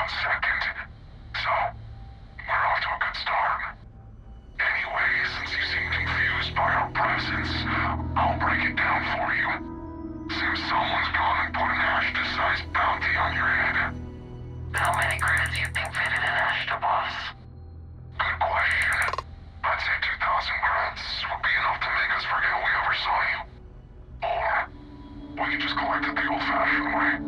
one second. So, we're off to a good start. Anyway, since you seem confused by our presence, I'll break it down for you. Seems someone's gone and put an Ashta-sized bounty on your head. How many credits you think fitted in Ashta, boss? Good question. I'd say 2,000 credits would be enough to make us forget we ever saw you. Or, we could just collect it the old-fashioned way.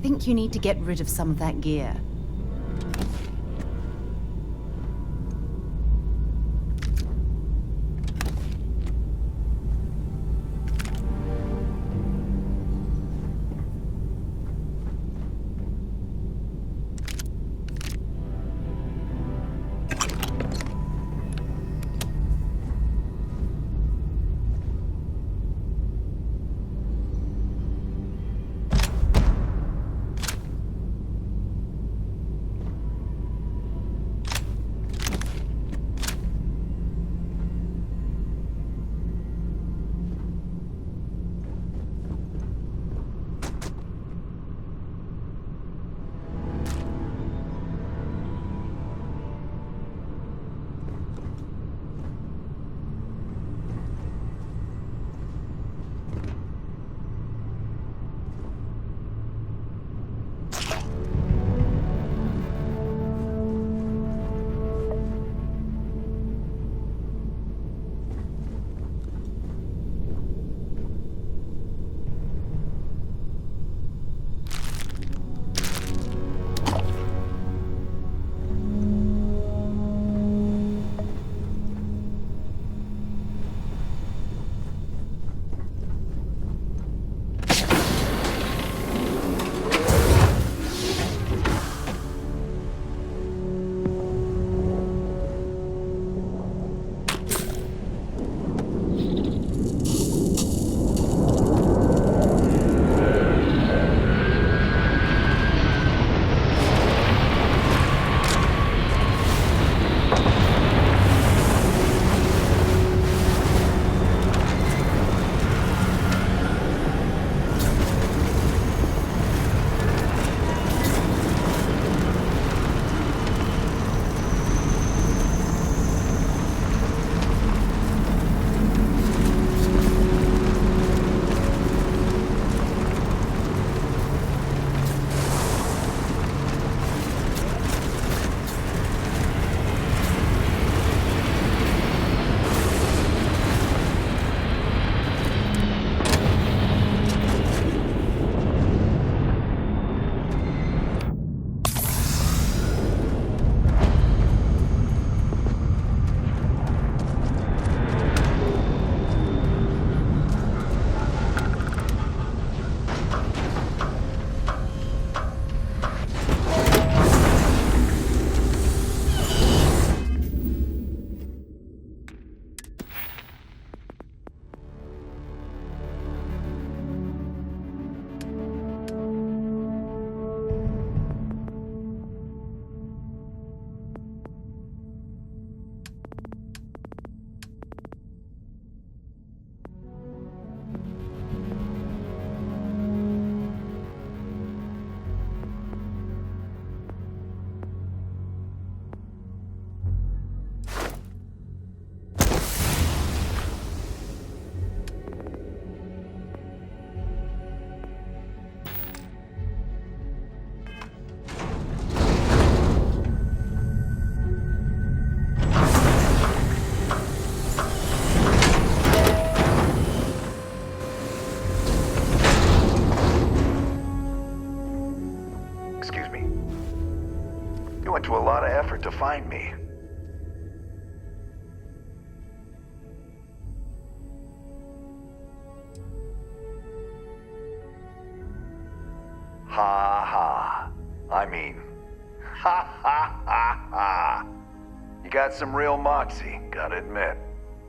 think you need to get rid of some of that gear. You went to a lot of effort to find me. Ha ha. I mean, ha ha ha ha. You got some real moxie, gotta admit.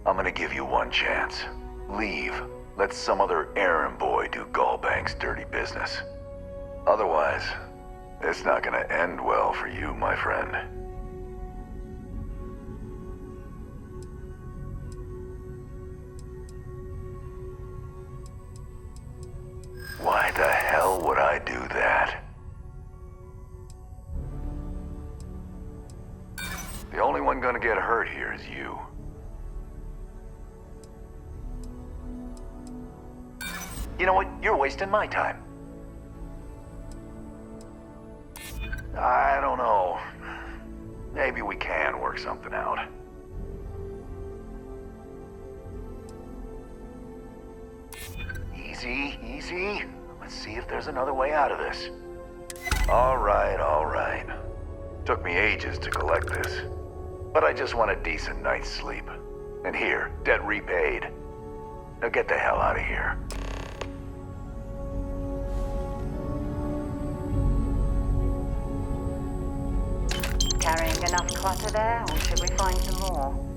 I'm gonna give you one chance. Leave. Let some other errand boy do Gallbank's dirty business. Otherwise, it's not gonna end well for you, my friend. Why the hell would I do that? The only one gonna get hurt here is you. You know what? You're wasting my time. I don't know. Maybe we can work something out. Easy, easy. Let's see if there's another way out of this. All right, all right. Took me ages to collect this. But I just want a decent night's sleep. And here, debt repaid. Now get the hell out of here. Carrying enough clutter there, or should we find some more?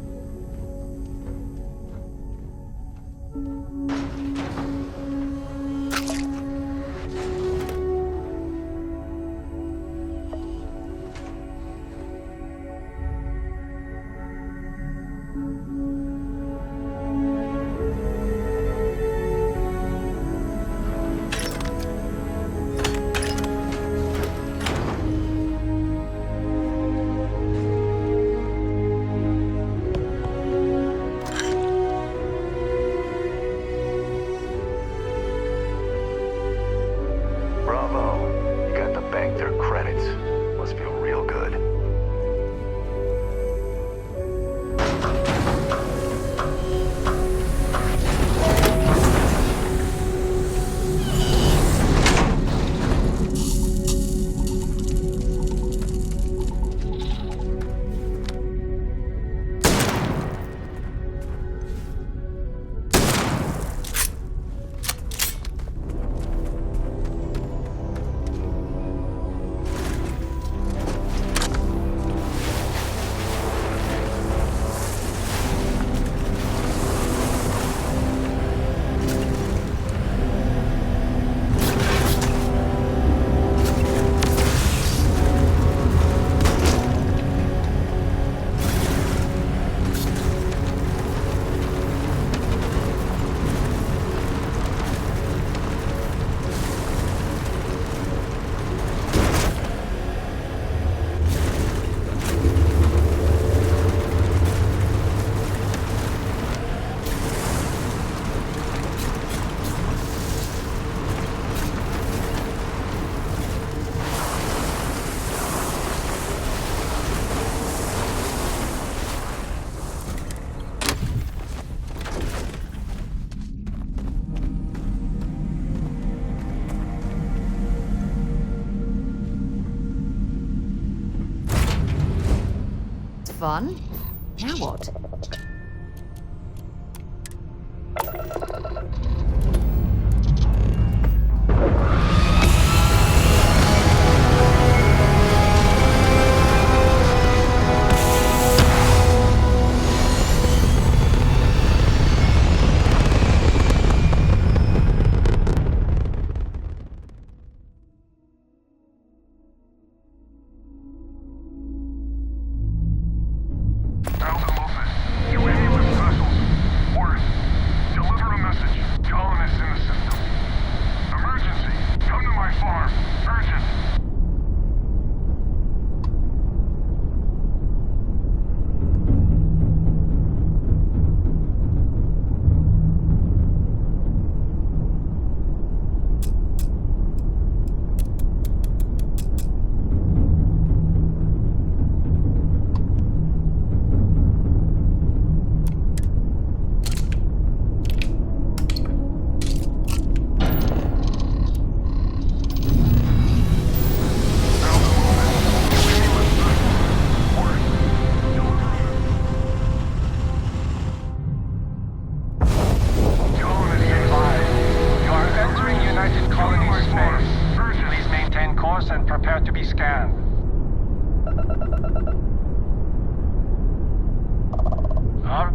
Bravo. You got to bank their credits. Must feel real good. Fun. Now what? And prepare to be scanned. Huh?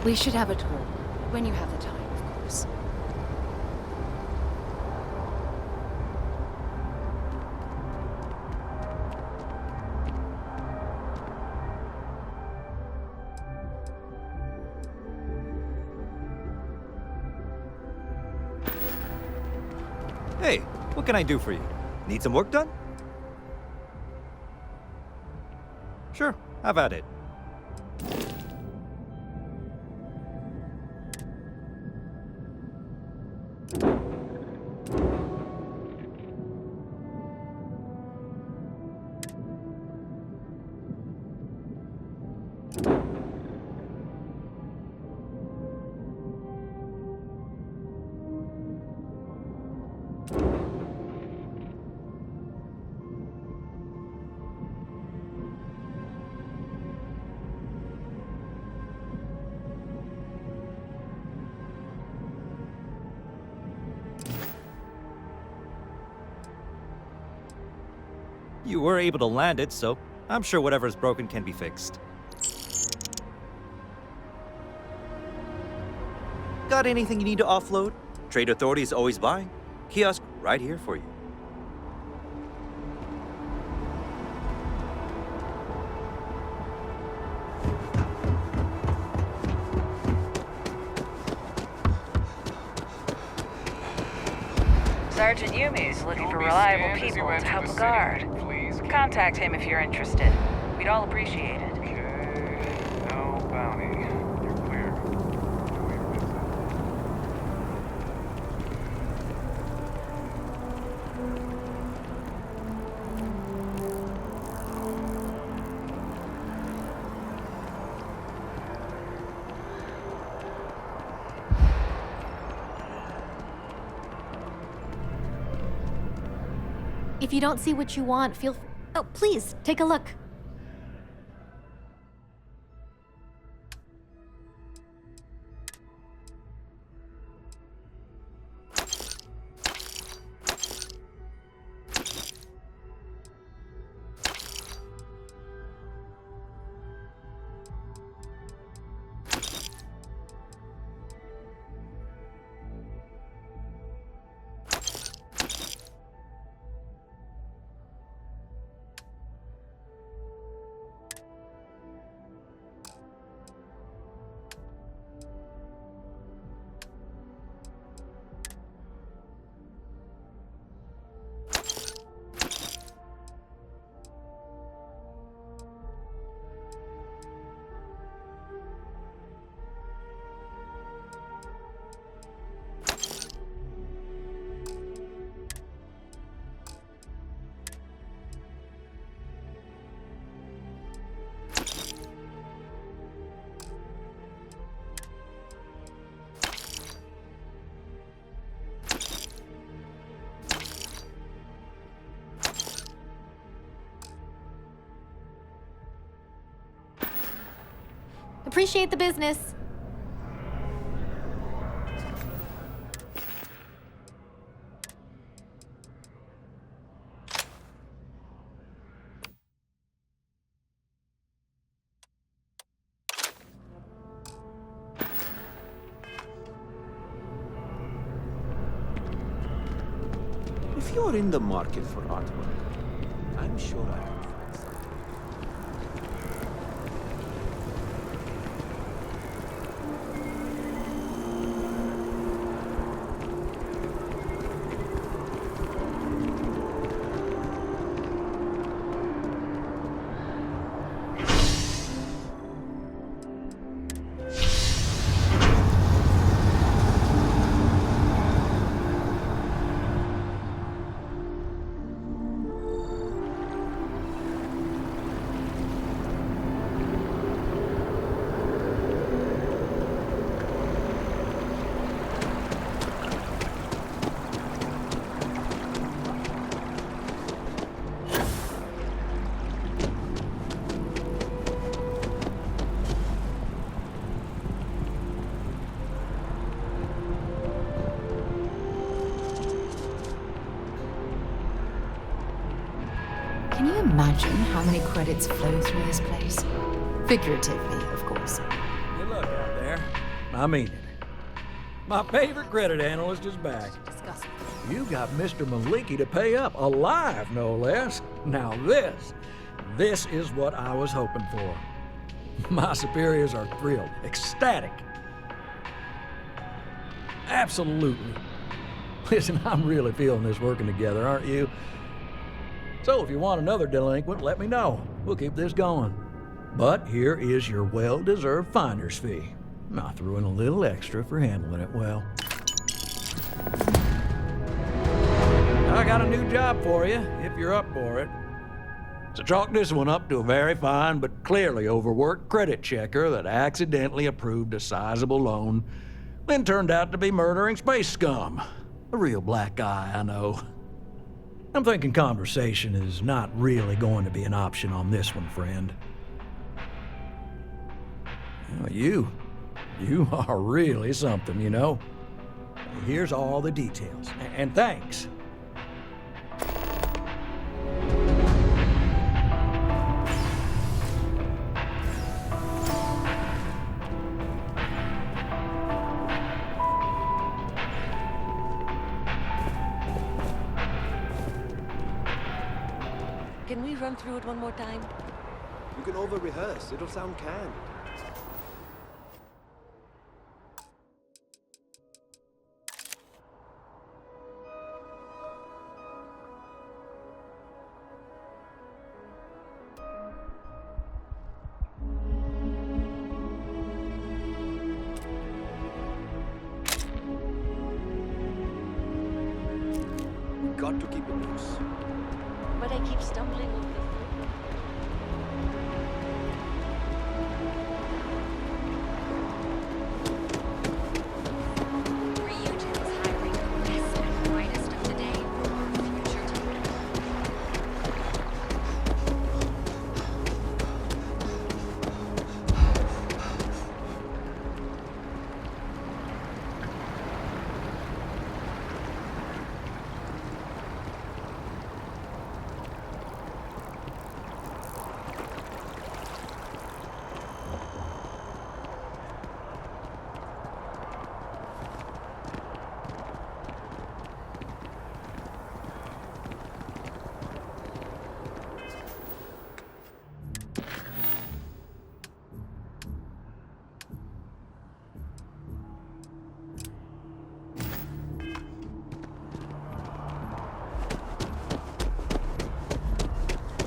We should have a talk. When you have the time, of course. Hey, what can I do for you? Need some work done? Sure, have at it. You were able to land it, so I'm sure whatever's broken can be fixed. Got anything you need to offload? Trade Authority is always buying. Kiosk right here for you. Sergeant Yumi's looking for reliable people to help a guard. Contact him if you're interested. We'd all appreciate it. Okay, no bounty. You're clear. Do your business. If you don't see what you want, feel... Oh, please, take a look. Appreciate the business. If you're in the market for artwork, I'm sure I can find some. Can you imagine how many credits flow through this place? Figuratively, of course. Good luck out there. I mean it. My favorite credit analyst is back. You got Mr. Maliki to pay up, alive no less. Now this is what I was hoping for. My superiors are thrilled, ecstatic. Absolutely. Listen, I'm really feeling this working together, aren't you? So if you want another delinquent, let me know. We'll keep this going. But here is your well-deserved finder's fee. I threw in a little extra for handling it well. I got a new job for you, if you're up for it. So chalk this one up to a very fine but clearly overworked credit checker that accidentally approved a sizable loan, then turned out to be murdering space scum. A real black eye, I know. I'm thinking conversation is not really going to be an option on this one, friend. Well, you are really something, you know. Here's all the details, and thanks. Can we run through it one more time? You can over-rehearse. It'll sound canned. We got to keep it loose. But I keep stumbling over the floor. Ryujin is hiring the best and brightest of today for our future team.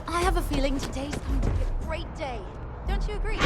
I have a feeling today's going to be a great day. Don't you agree?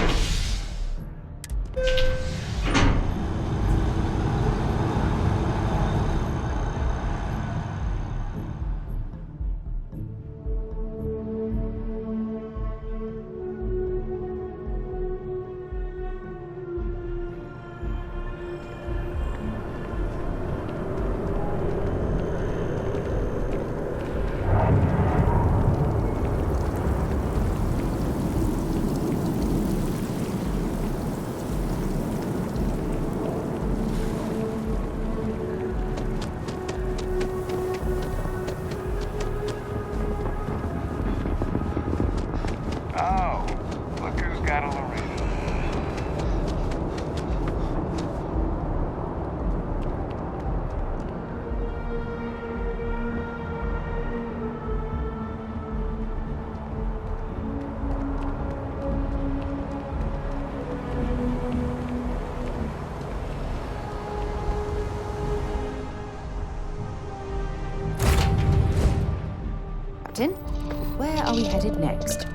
Oh, look who's got a Lorena. Captain, where are we headed next?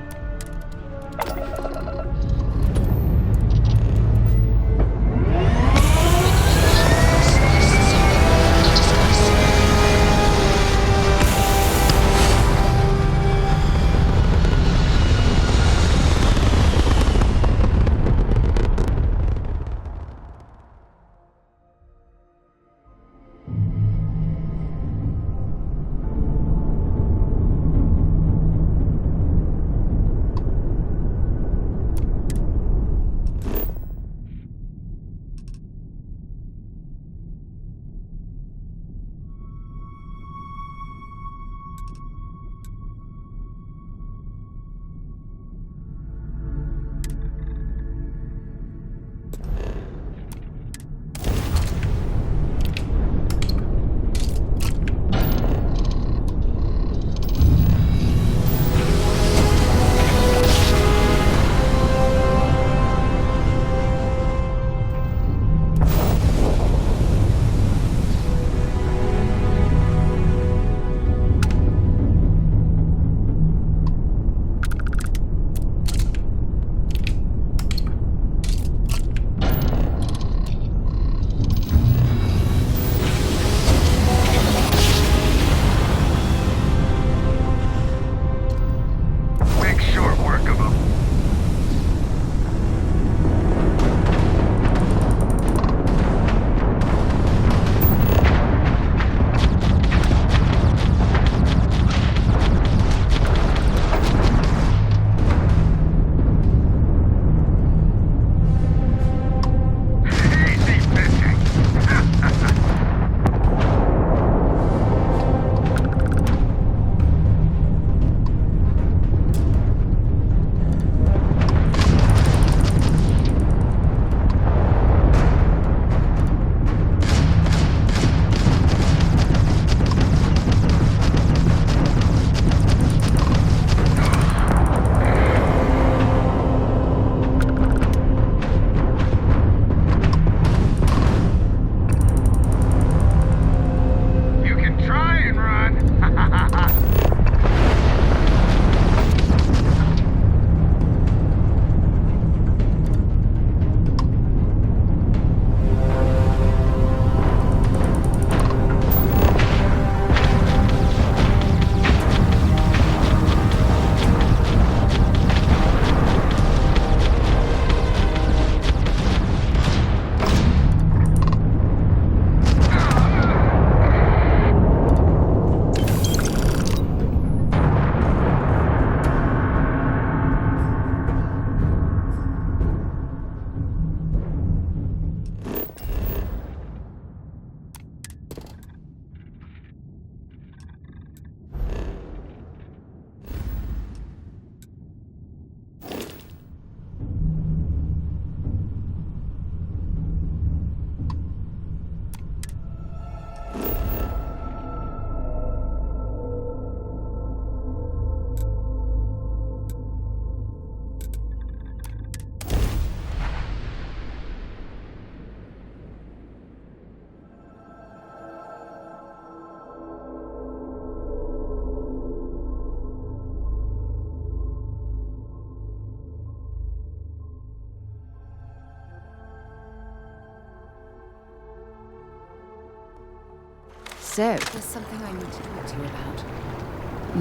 So, there's something I need to talk to you about.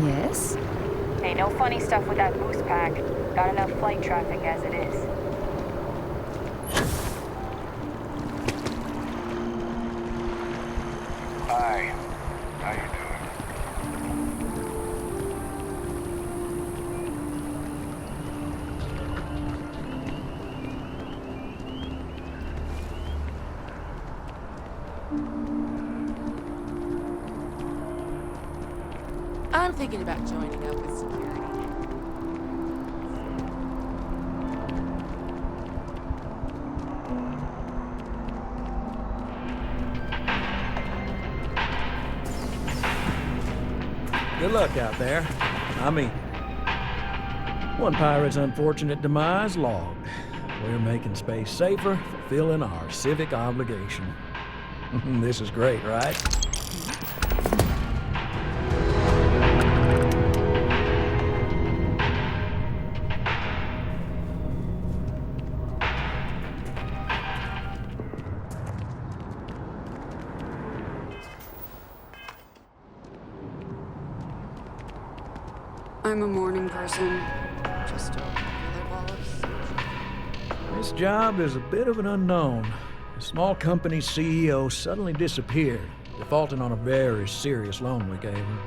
Yes? Hey, no funny stuff with that boost pack. Got enough flight traffic as it is. Hi. How you doing? I'm thinking about joining up with security. Good luck out there. I mean, one pirate's unfortunate demise logged. We're making space safer, fulfilling our civic obligation. This is great, right? I'm a morning person. Just a regular ball of sunshine. This job is a bit of an unknown. The small company's CEO suddenly disappeared, defaulting on a very serious loan we gave her.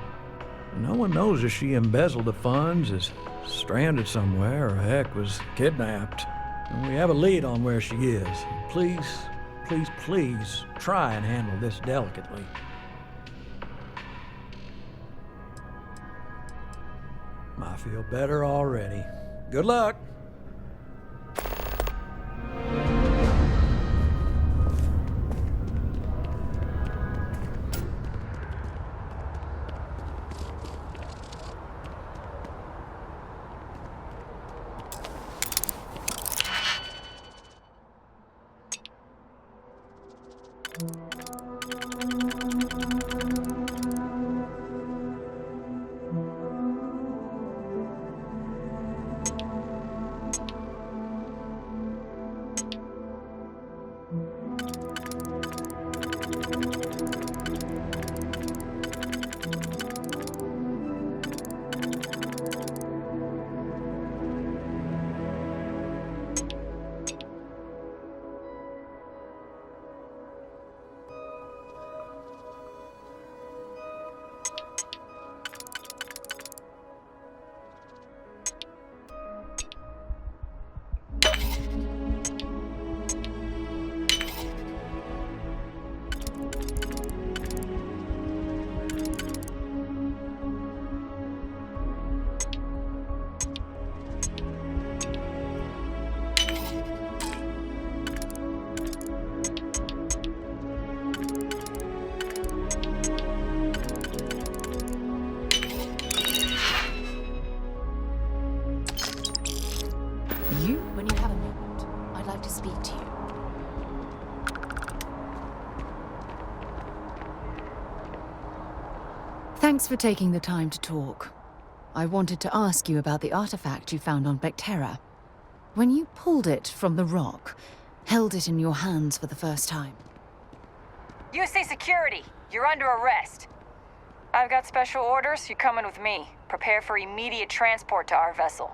No one knows if she embezzled the funds, is stranded somewhere, or heck, was kidnapped. And we have a lead on where she is. Please, please, please try and handle this delicately. I feel better already. Good luck. When you have a moment, I'd like to speak to you. Thanks for taking the time to talk. I wanted to ask you about the artifact you found on Bactera. When you pulled it from the rock, held it in your hands for the first time. UC security, you're under arrest. I've got special orders, you're coming with me. Prepare for immediate transport to our vessel.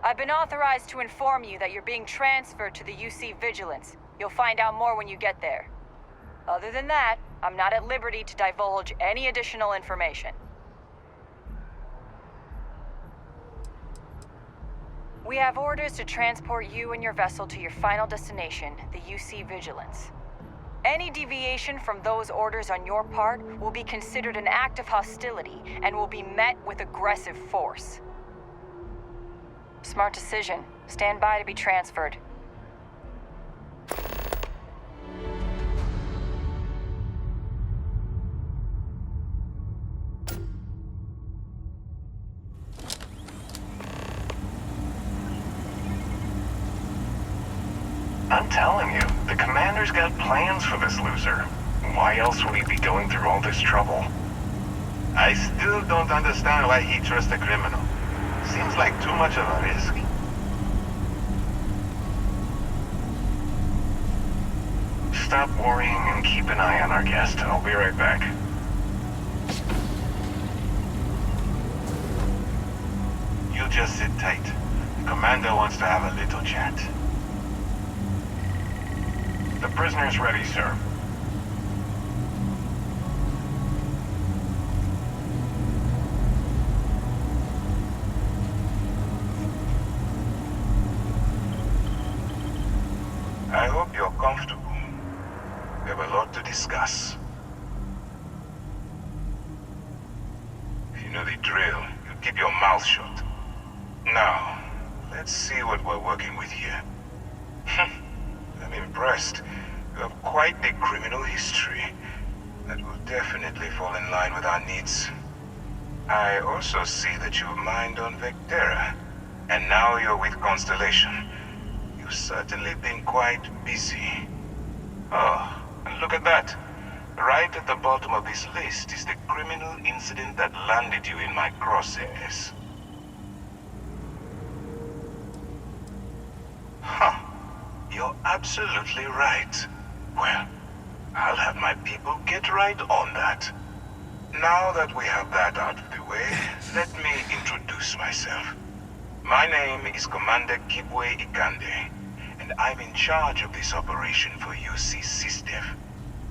I've been authorized to inform you that you're being transferred to the UC Vigilance. You'll find out more when you get there. Other than that, I'm not at liberty to divulge any additional information. We have orders to transport you and your vessel to your final destination, the UC Vigilance. Any deviation from those orders on your part will be considered an act of hostility and will be met with aggressive force. Smart decision. Stand by to be transferred. I'm telling you, the commander's got plans for this loser. Why else would he be going through all this trouble? I still don't understand why he trusts a criminal. Seems like too much of a risk. stop worrying and keep an eye on our guest. I'll be right back. You just sit tight. The commander wants to have a little chat. The prisoner's ready, sir. I hope you're comfortable. We have a lot to discuss. If you know the drill, you keep your mouth shut. Now, let's see what we're working with here. I'm impressed. You have quite the criminal history. That will definitely fall in line with our needs. I also see that you've mined on Vectera, and now you're with Constellation. You've certainly been quite busy. Oh, and look at that. Right at the bottom of this list is the criminal incident that landed you in my crosshairs. Huh. You're absolutely right. Well, I'll have my people get right on that. Now that we have that out of the way, let me introduce myself. My name is Commander Kibwe Ikande, and I'm in charge of this operation for UC SysDef.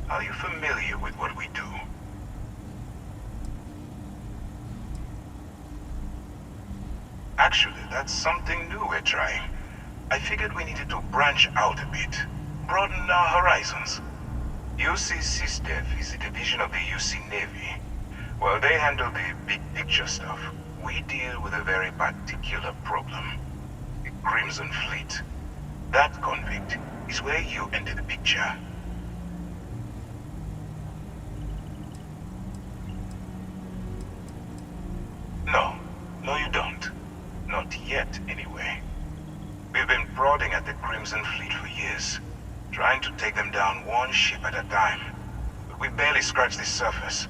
Are you familiar with what we do? Actually, that's something new we're trying. I figured we needed to branch out a bit, broaden our horizons. UC SysDef is a division of the UC Navy. While they handle the big picture stuff, we deal with a very particular problem. The Crimson Fleet. That convict is where you enter the picture. No, you don't. Not yet, anyway. We've been prodding at the Crimson Fleet for years, trying to take them down one ship at a time. But we barely scratched the surface.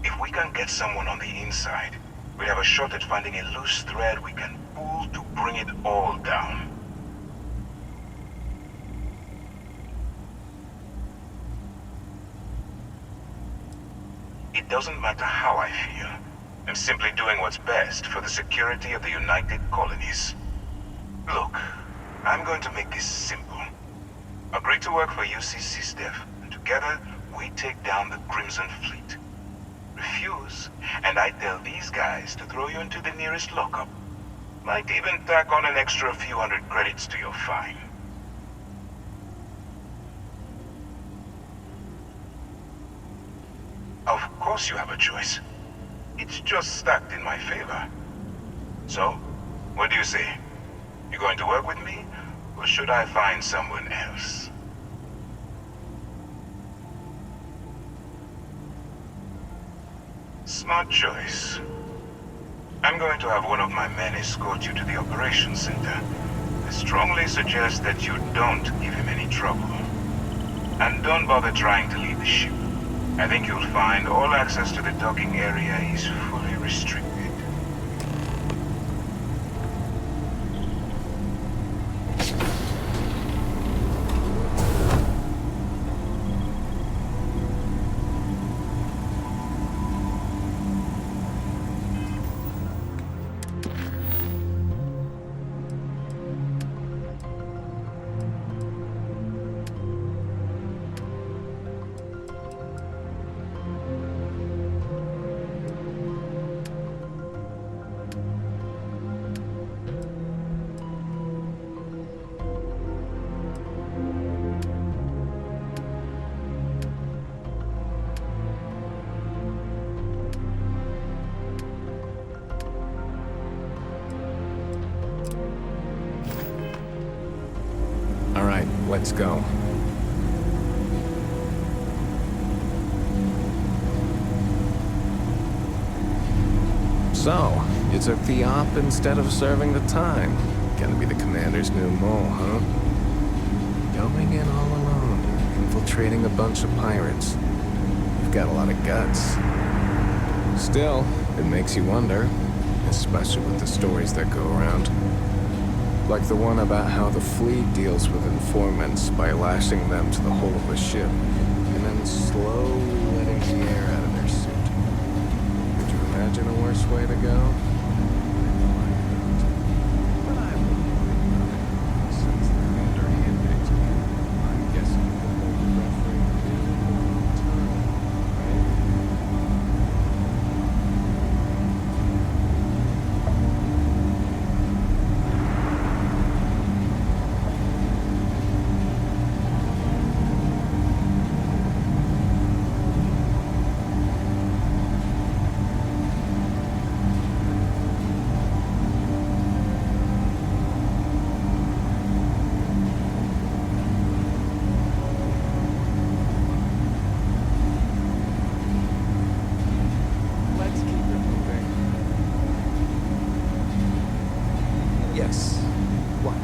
If we can get someone on the inside, we have a shot at finding a loose thread we can pull to bring it all down. It doesn't matter how I feel. I'm simply doing what's best for the security of the United Colonies. Look, I'm going to make this simple. Agree to work for UC SysDef, and together we take down the Crimson Fleet. Refuse, and I tell these guys to throw you into the nearest lockup. Might even tack on an extra few hundred credits to your fine. Of course you have a choice. It's just stacked in my favor. So, what do you say? You going to work with me, or should I find someone else? Smart choice. I'm going to have one of my men escort you to the operations center. I strongly suggest that you don't give him any trouble. And don't bother trying to leave the ship. I think you'll find all access to the docking area is fully restricted. Let's go. So, you took the op instead of serving the time. Gonna be the commander's new mole, huh? Going in all alone, infiltrating a bunch of pirates. You've got a lot of guts. Still, it makes you wonder, especially with the stories that go around. Like the one about how the fleet deals with informants by lashing them to the hull of a ship, and then slowly letting the air out of their suit. Could you imagine a worse way to go? But I wouldn't worry about it, since the commander handpicked me. I'm guessing you could hold the referee a really long time, right? Let's keep it moving. Yes. What?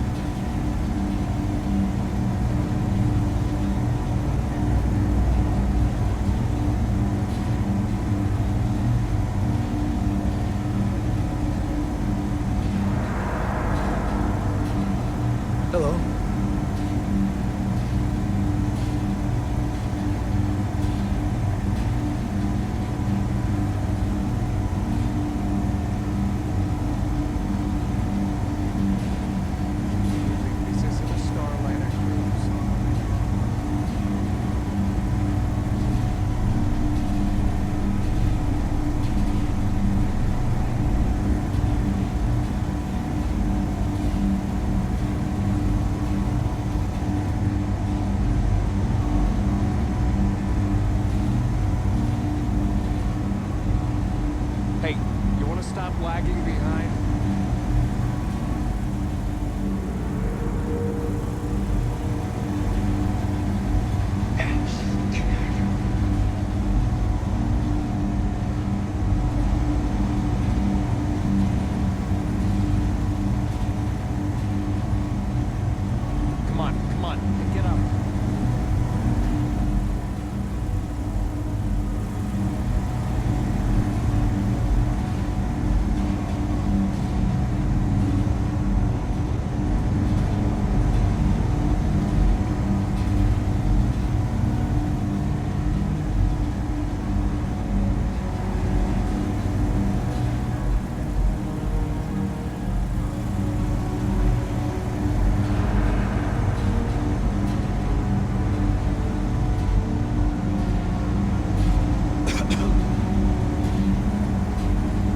Hello. This isn't a Starliner cruise. Hey, you want to stop lagging behind? Come on, get up.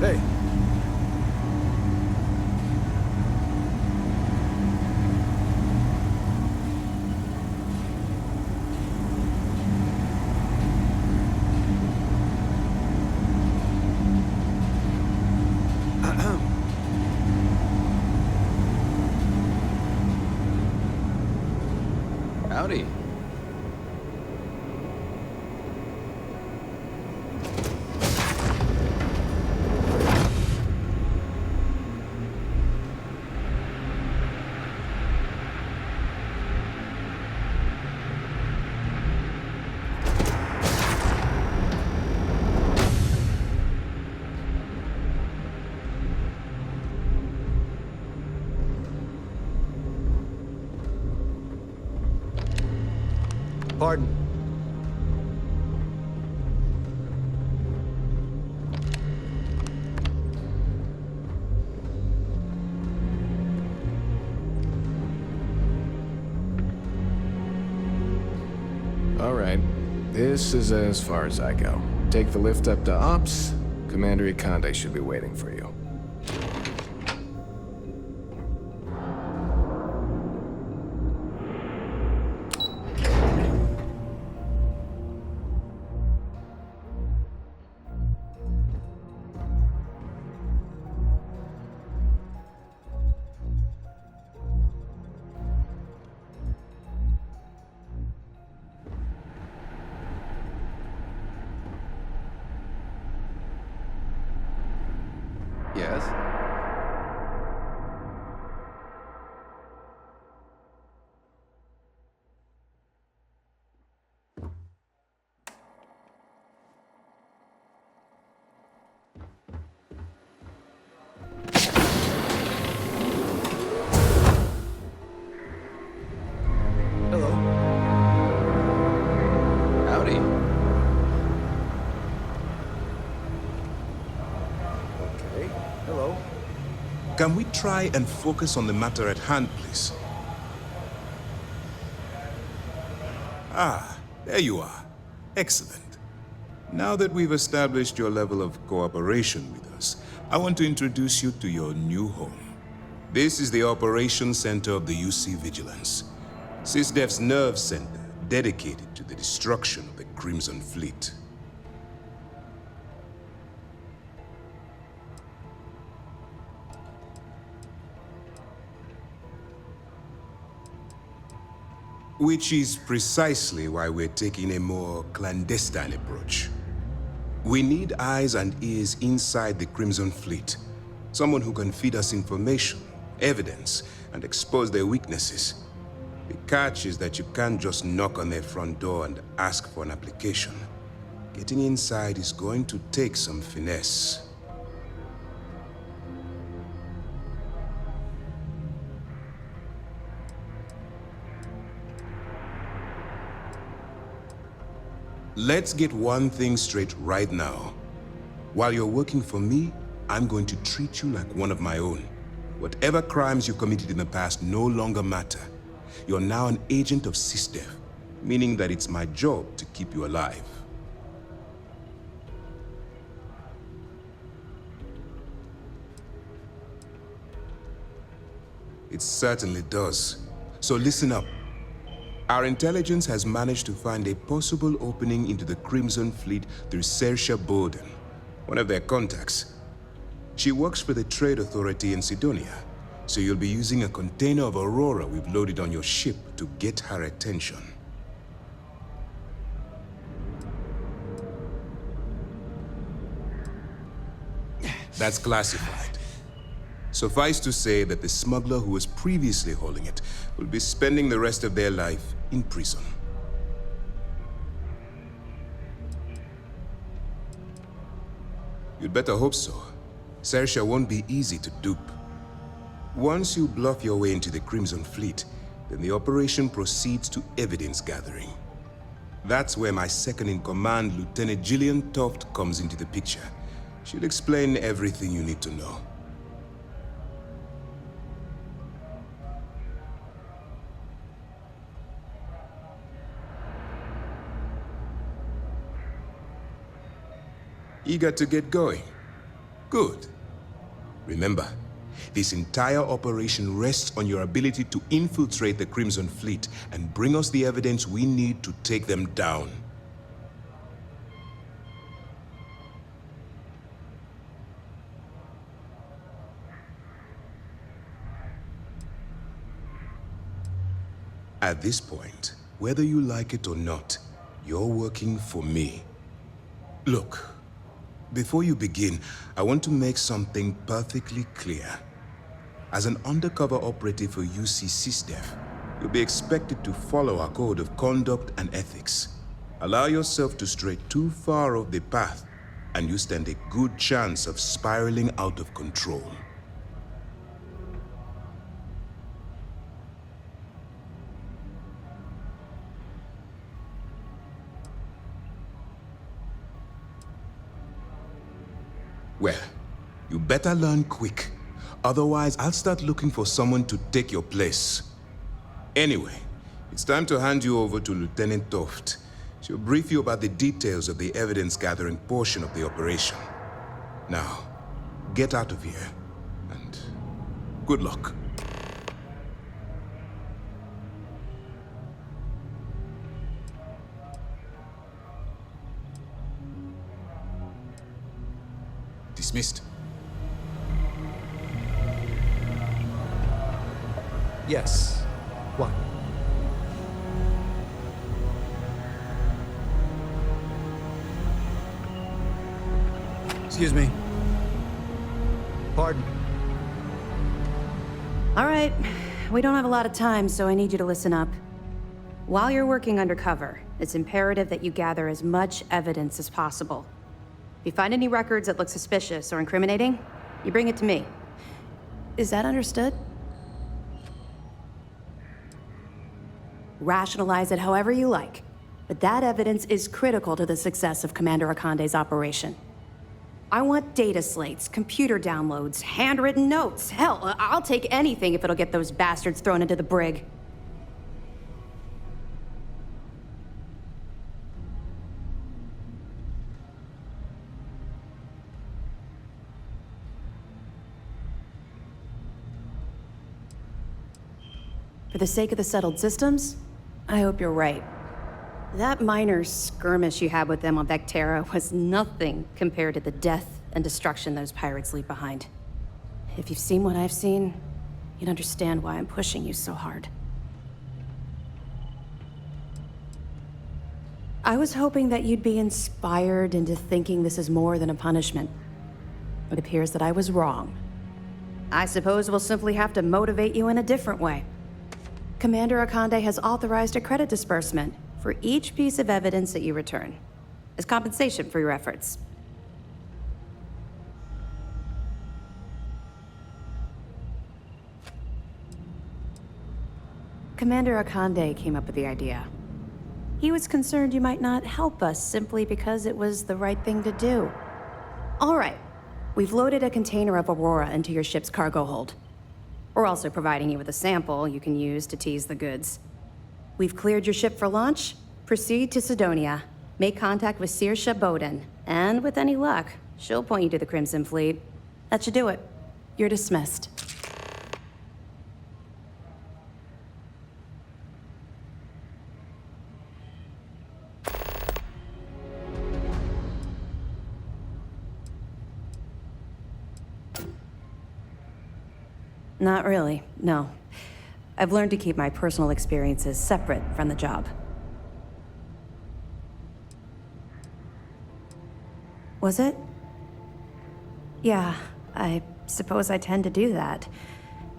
Hey. Howdy. Pardon. All right. This is as far as I go. Take the lift up to Ops. Commander Ikande should be waiting for you. Yes? Hello. Can we try and focus on the matter at hand, please? Ah, there you are. Excellent. Now that we've established your level of cooperation with us, I want to introduce you to your new home. This is the Operations Center of the UC Vigilance, SysDef's nerve center dedicated to the destruction of the Crimson Fleet. Which is precisely why we're taking a more clandestine approach. We need eyes and ears inside the Crimson Fleet. Someone who can feed us information, evidence, and expose their weaknesses. The catch is that you can't just knock on their front door and ask for an application. Getting inside is going to take some finesse. Let's get one thing straight right now. While you're working for me, I'm going to treat you like one of my own. Whatever crimes you committed in the past no longer matter. You're now an agent of SysDef, meaning that it's my job to keep you alive. It certainly does. So listen up. Our intelligence has managed to find a possible opening into the Crimson Fleet through Saoirse Bowden, one of their contacts. She works for the Trade Authority in Sidonia, so you'll be using a container of Aurora we've loaded on your ship to get her attention. That's classified. Suffice to say that the smuggler who was previously holding it will be spending the rest of their life in prison. You'd better hope so. Saoirse won't be easy to dupe. Once you bluff your way into the Crimson Fleet, then the operation proceeds to evidence gathering. That's where my second-in-command, Lieutenant Gillian Toft, comes into the picture. She'll explain everything you need to know. Eager to get going? Good. Remember, this entire operation rests on your ability to infiltrate the Crimson Fleet and bring us the evidence we need to take them down. At this point, whether you like it or not, you're working for me. Look. Before you begin, I want to make something perfectly clear. As an undercover operative for UC SysDef, you'll be expected to follow our code of conduct and ethics. Allow yourself to stray too far off the path, and you stand a good chance of spiraling out of control. Well, you better learn quick. Otherwise, I'll start looking for someone to take your place. Anyway, it's time to hand you over to Lieutenant Toft. She'll brief you about the details of the evidence-gathering portion of the operation. Now, get out of here, and good luck. Dismissed. Yes. What? Excuse me. Pardon? All right. We don't have a lot of time, so I need you to listen up. While you're working undercover, it's imperative that you gather as much evidence as possible. If you find any records that look suspicious or incriminating, you bring it to me. Is that understood? Rationalize it however you like, but that evidence is critical to the success of Commander Akande's operation. I want data slates, computer downloads, handwritten notes. Hell, I'll take anything if it'll get those bastards thrown into the brig. For the sake of the settled systems, I hope you're right. That minor skirmish you had with them on Vectera was nothing compared to the death and destruction those pirates leave behind. If you've seen what I've seen, you'd understand why I'm pushing you so hard. I was hoping that you'd be inspired into thinking this is more than a punishment. It appears that I was wrong. I suppose we'll simply have to motivate you in a different way. Commander Akande has authorized a credit disbursement for each piece of evidence that you return, as compensation for your efforts. Commander Akande came up with the idea. He was concerned you might not help us simply because it was the right thing to do. All right, we've loaded a container of Aurora into your ship's cargo hold. We're also providing you with a sample you can use to tease the goods. We've cleared your ship for launch. Proceed to Sidonia. Make contact with Saoirse Bowden. And with any luck, she'll point you to the Crimson Fleet. That should do it. You're dismissed. Not really, no. I've learned to keep my personal experiences separate from the job. Was it? Yeah, I suppose I tend to do that.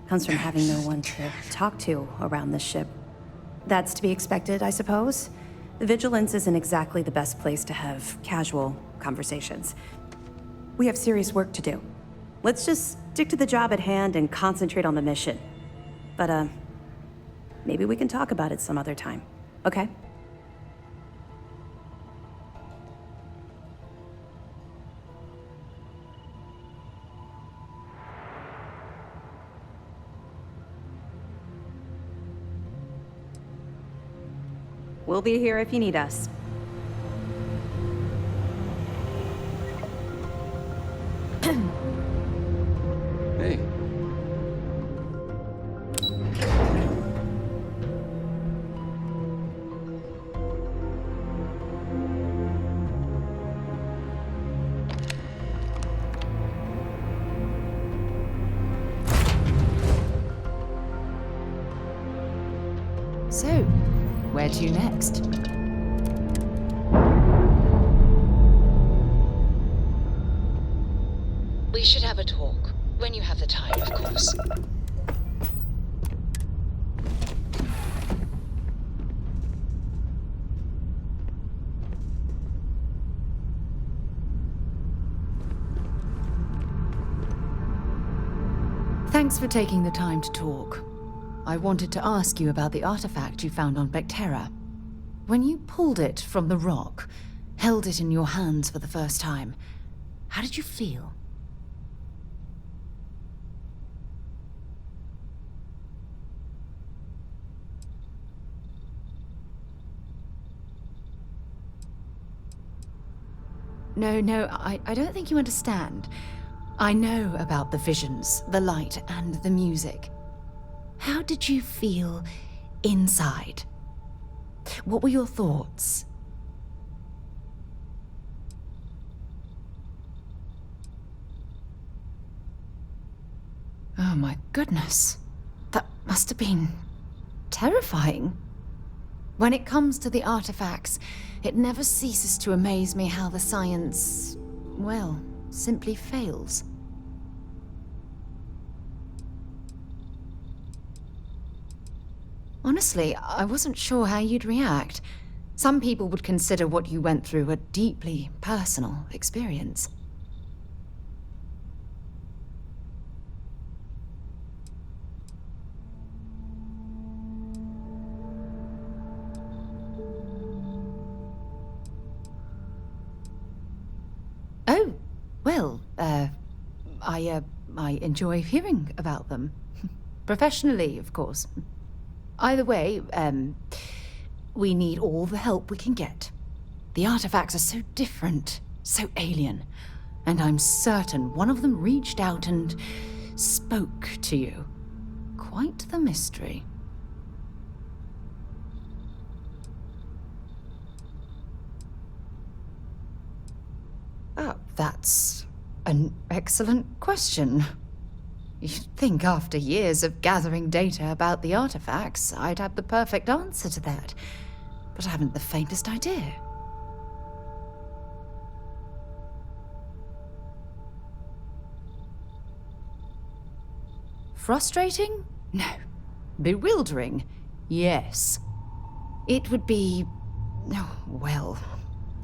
Comes from having no one to talk to around this ship. That's to be expected, I suppose. The Vigilance isn't exactly the best place to have casual conversations. We have serious work to do. Let's just stick to the job at hand and concentrate on the mission. But, maybe we can talk about it some other time, okay? We'll be here if you need us. Hey. So, where to next? We should have a talk. When you have the time, of course. Thanks for taking the time to talk. I wanted to ask you about the artifact you found on Vectera. When you pulled it from the rock, held it in your hands for the first time, how did you feel? No, I don't think you understand. I know about the visions, the light, and the music. How did you feel inside? What were your thoughts? Oh my goodness. That must have been terrifying. When it comes to the artifacts, it never ceases to amaze me how the science, well, simply fails. Honestly, I wasn't sure how you'd react. Some people would consider what you went through a deeply personal experience. Oh, well, I enjoy hearing about them. Professionally, of course. Either way, we need all the help we can get. The artifacts are so different, so alien, and I'm certain one of them reached out and spoke to you. Quite the mystery. Oh, that's an excellent question. You'd think after years of gathering data about the artifacts, I'd have the perfect answer to that. But I haven't the faintest idea. Frustrating? No. Bewildering? Yes. It would be, oh, well,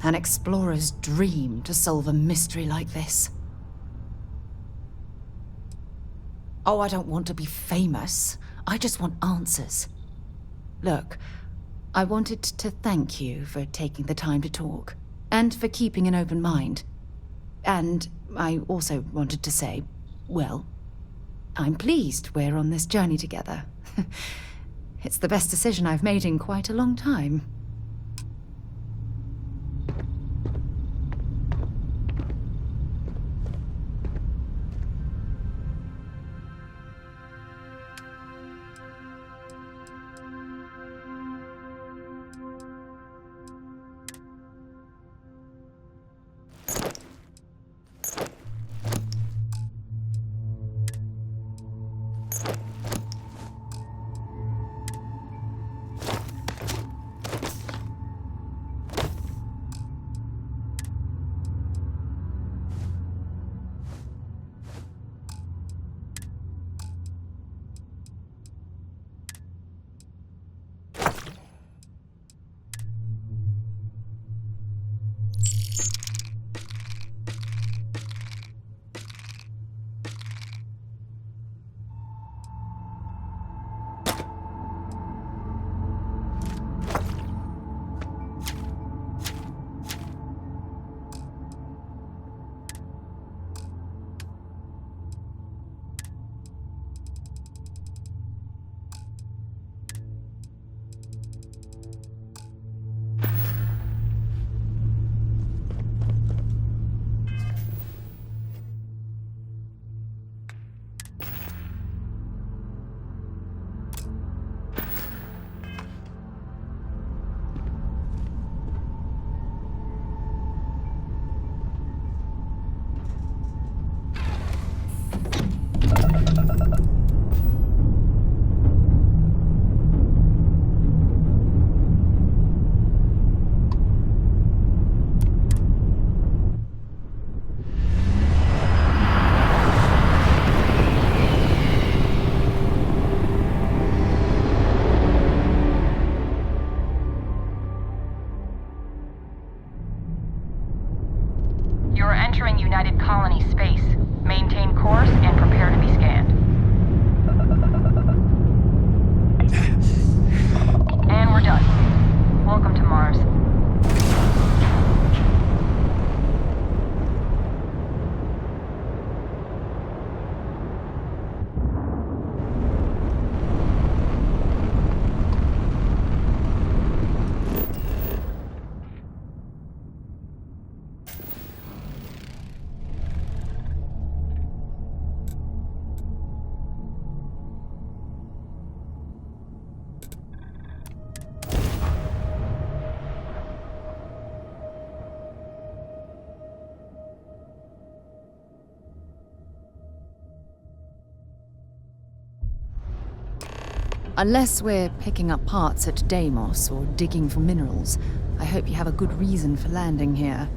an explorer's dream to solve a mystery like this. Oh, I don't want to be famous. I just want answers. Look, I wanted to thank you for taking the time to talk, and for keeping an open mind. And I also wanted to say, well, I'm pleased we're on this journey together. It's the best decision I've made in quite a long time. You're entering United Colony space. Maintain course and prepare to be scanned. And we're done. Welcome to Mars. Unless we're picking up parts at Deimos or digging for minerals, I hope you have a good reason for landing here.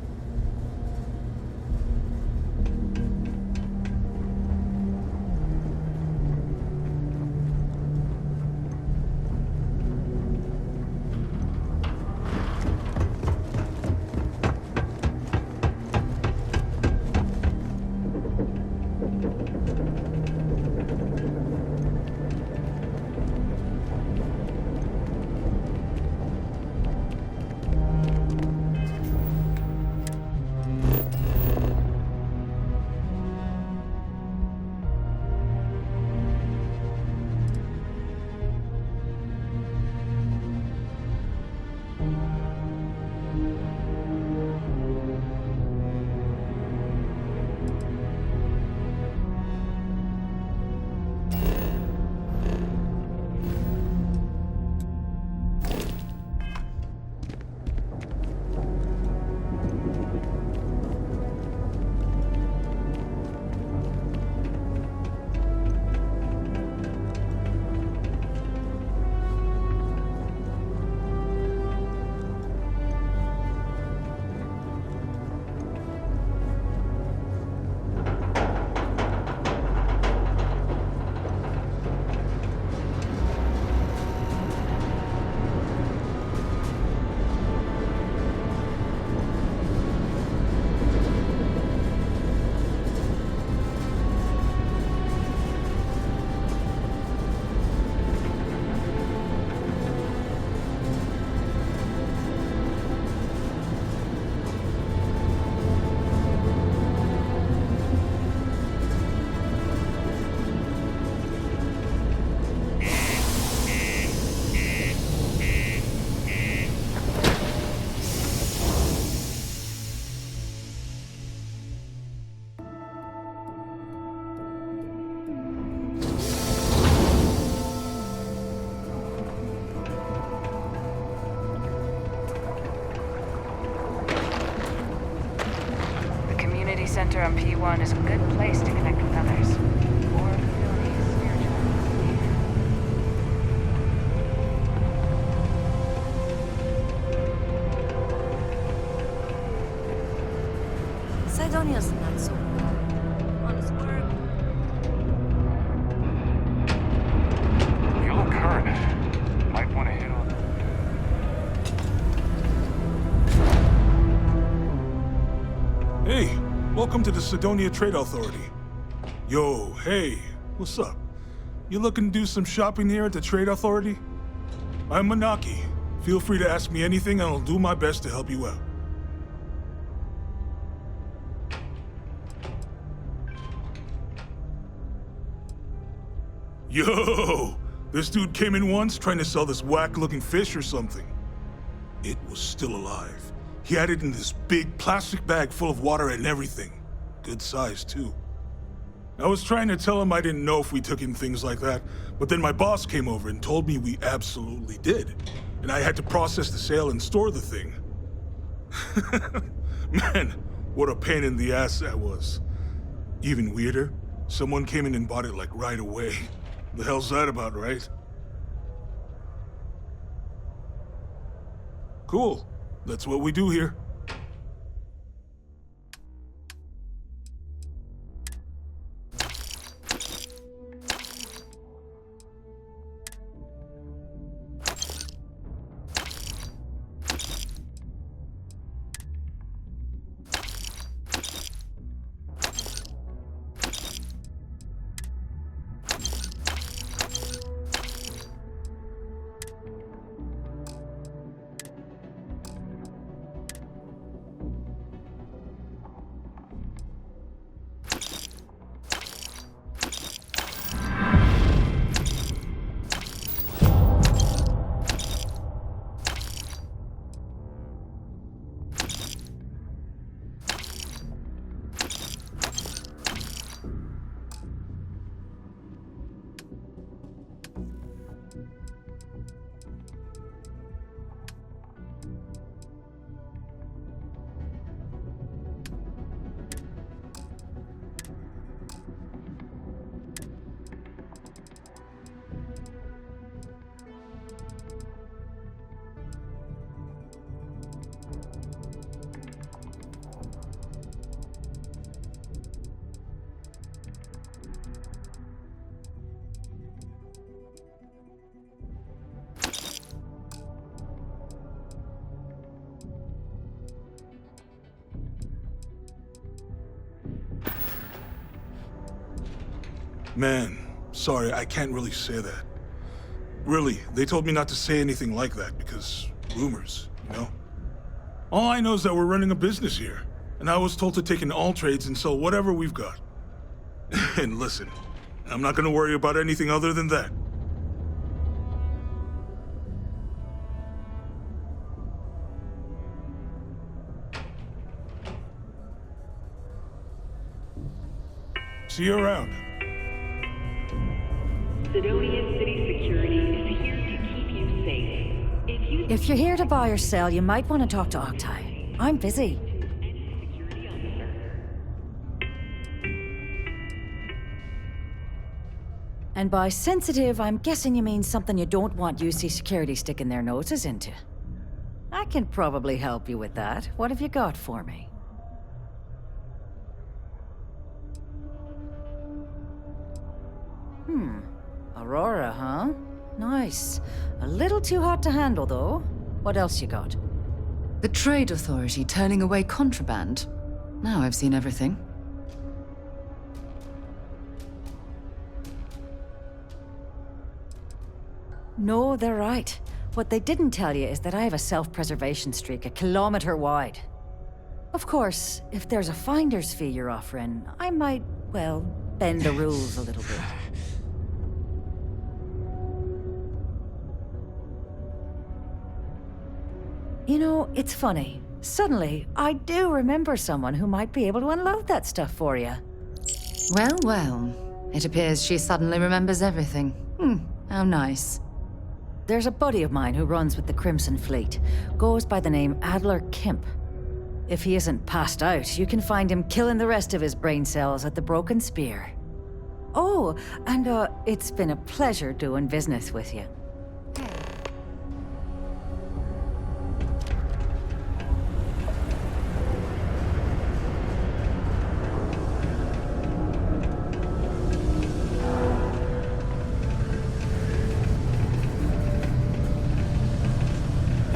SG-1 is a good place to connect with others. Or feel any spiritual Sidonia's not so honest work. You look hurt. Might want to hit on. Hey, welcome to the Sidonia Trade Authority. Yo, hey, what's up? You looking to do some shopping here at the Trade Authority? I'm Manaki. Feel free to ask me anything and I'll do my best to help you out. Yo! This dude came in once trying to sell this whack-looking fish or something. It was still alive. He had it in this big plastic bag full of water and everything. Good size, too. I was trying to tell him I didn't know if we took in things like that, but then my boss came over and told me we absolutely did. And I had to process the sale and store the thing. Man, what a pain in the ass that was. Even weirder, someone came in and bought it like right away. The hell's that about, right? Cool. That's what we do here. Man, sorry, I can't really say that. Really, they told me not to say anything like that because rumors, you know? All I know is that we're running a business here, and I was told to take in all trades and sell whatever we've got. And listen, I'm not gonna worry about anything other than that. See you around. Sidonia City Security is here to keep you safe. If you're here to buy or sell, you might want to talk to Octai. I'm busy. And by sensitive, I'm guessing you mean something you don't want UC Security sticking their noses into. I can probably help you with that. What have you got for me? Aurora, huh? Nice. A little too hot to handle, though. What else you got? The Trade Authority turning away contraband. Now I've seen everything. No, they're right. What they didn't tell you is that I have a self-preservation streak a kilometer wide. Of course, if there's a finder's fee you're offering, I might, well, bend the rules a little bit. You know, it's funny. Suddenly, I do remember someone who might be able to unload that stuff for you. Well, well. It appears she suddenly remembers everything. How nice. There's a buddy of mine who runs with the Crimson Fleet. Goes by the name Adler Kemp. If he isn't passed out, you can find him killing the rest of his brain cells at the Broken Spear. Oh, and it's been a pleasure doing business with you.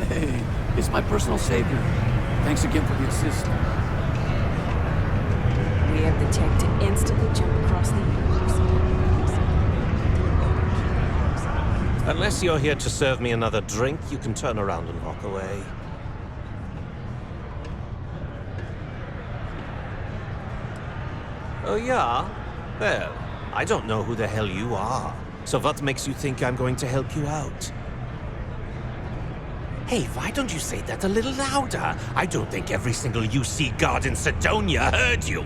Hey, it's my personal savior. Thanks again for the assist. We have the tech to instantly jump across the universe. Unless you're here to serve me another drink, you can turn around and walk away. Oh, yeah? Well, I don't know who the hell you are. So what makes you think I'm going to help you out? Hey, why don't you say that a little louder? I don't think every single UC guard in Sidonia heard you.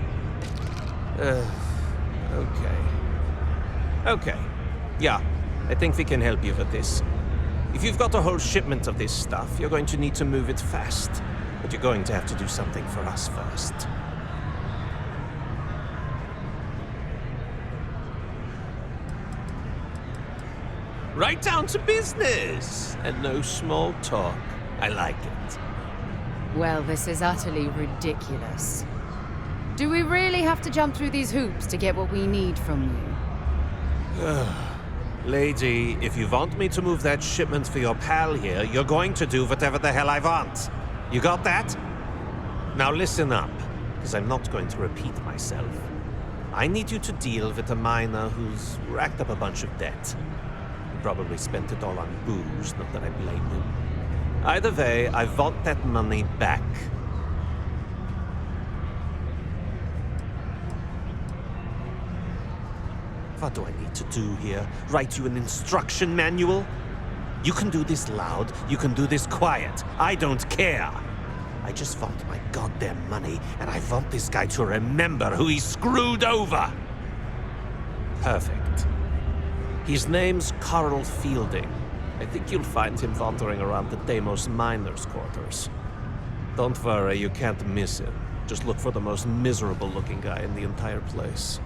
Okay. Okay. Yeah, I think we can help you with this. If you've got a whole shipment of this stuff, you're going to need to move it fast. But you're going to have to do something for us first. Right down to business! And no small talk. I like it. Well, this is utterly ridiculous. Do we really have to jump through these hoops to get what we need from you? Lady, if you want me to move that shipment for your pal here, you're going to do whatever the hell I want. You got that? Now listen up, because I'm not going to repeat myself. I need you to deal with a miner who's racked up a bunch of debt. He probably spent it all on booze, not that I blame him. Either way, I want that money back. What do I need to do here? Write you an instruction manual? You can do this loud, you can do this quiet. I don't care. I just want my goddamn money, and I want this guy to remember who he screwed over. Perfect. His name's Carl Fielding. I think you'll find him wandering around the Deimos miners' quarters. Don't worry, you can't miss him. Just look for the most miserable-looking guy in the entire place.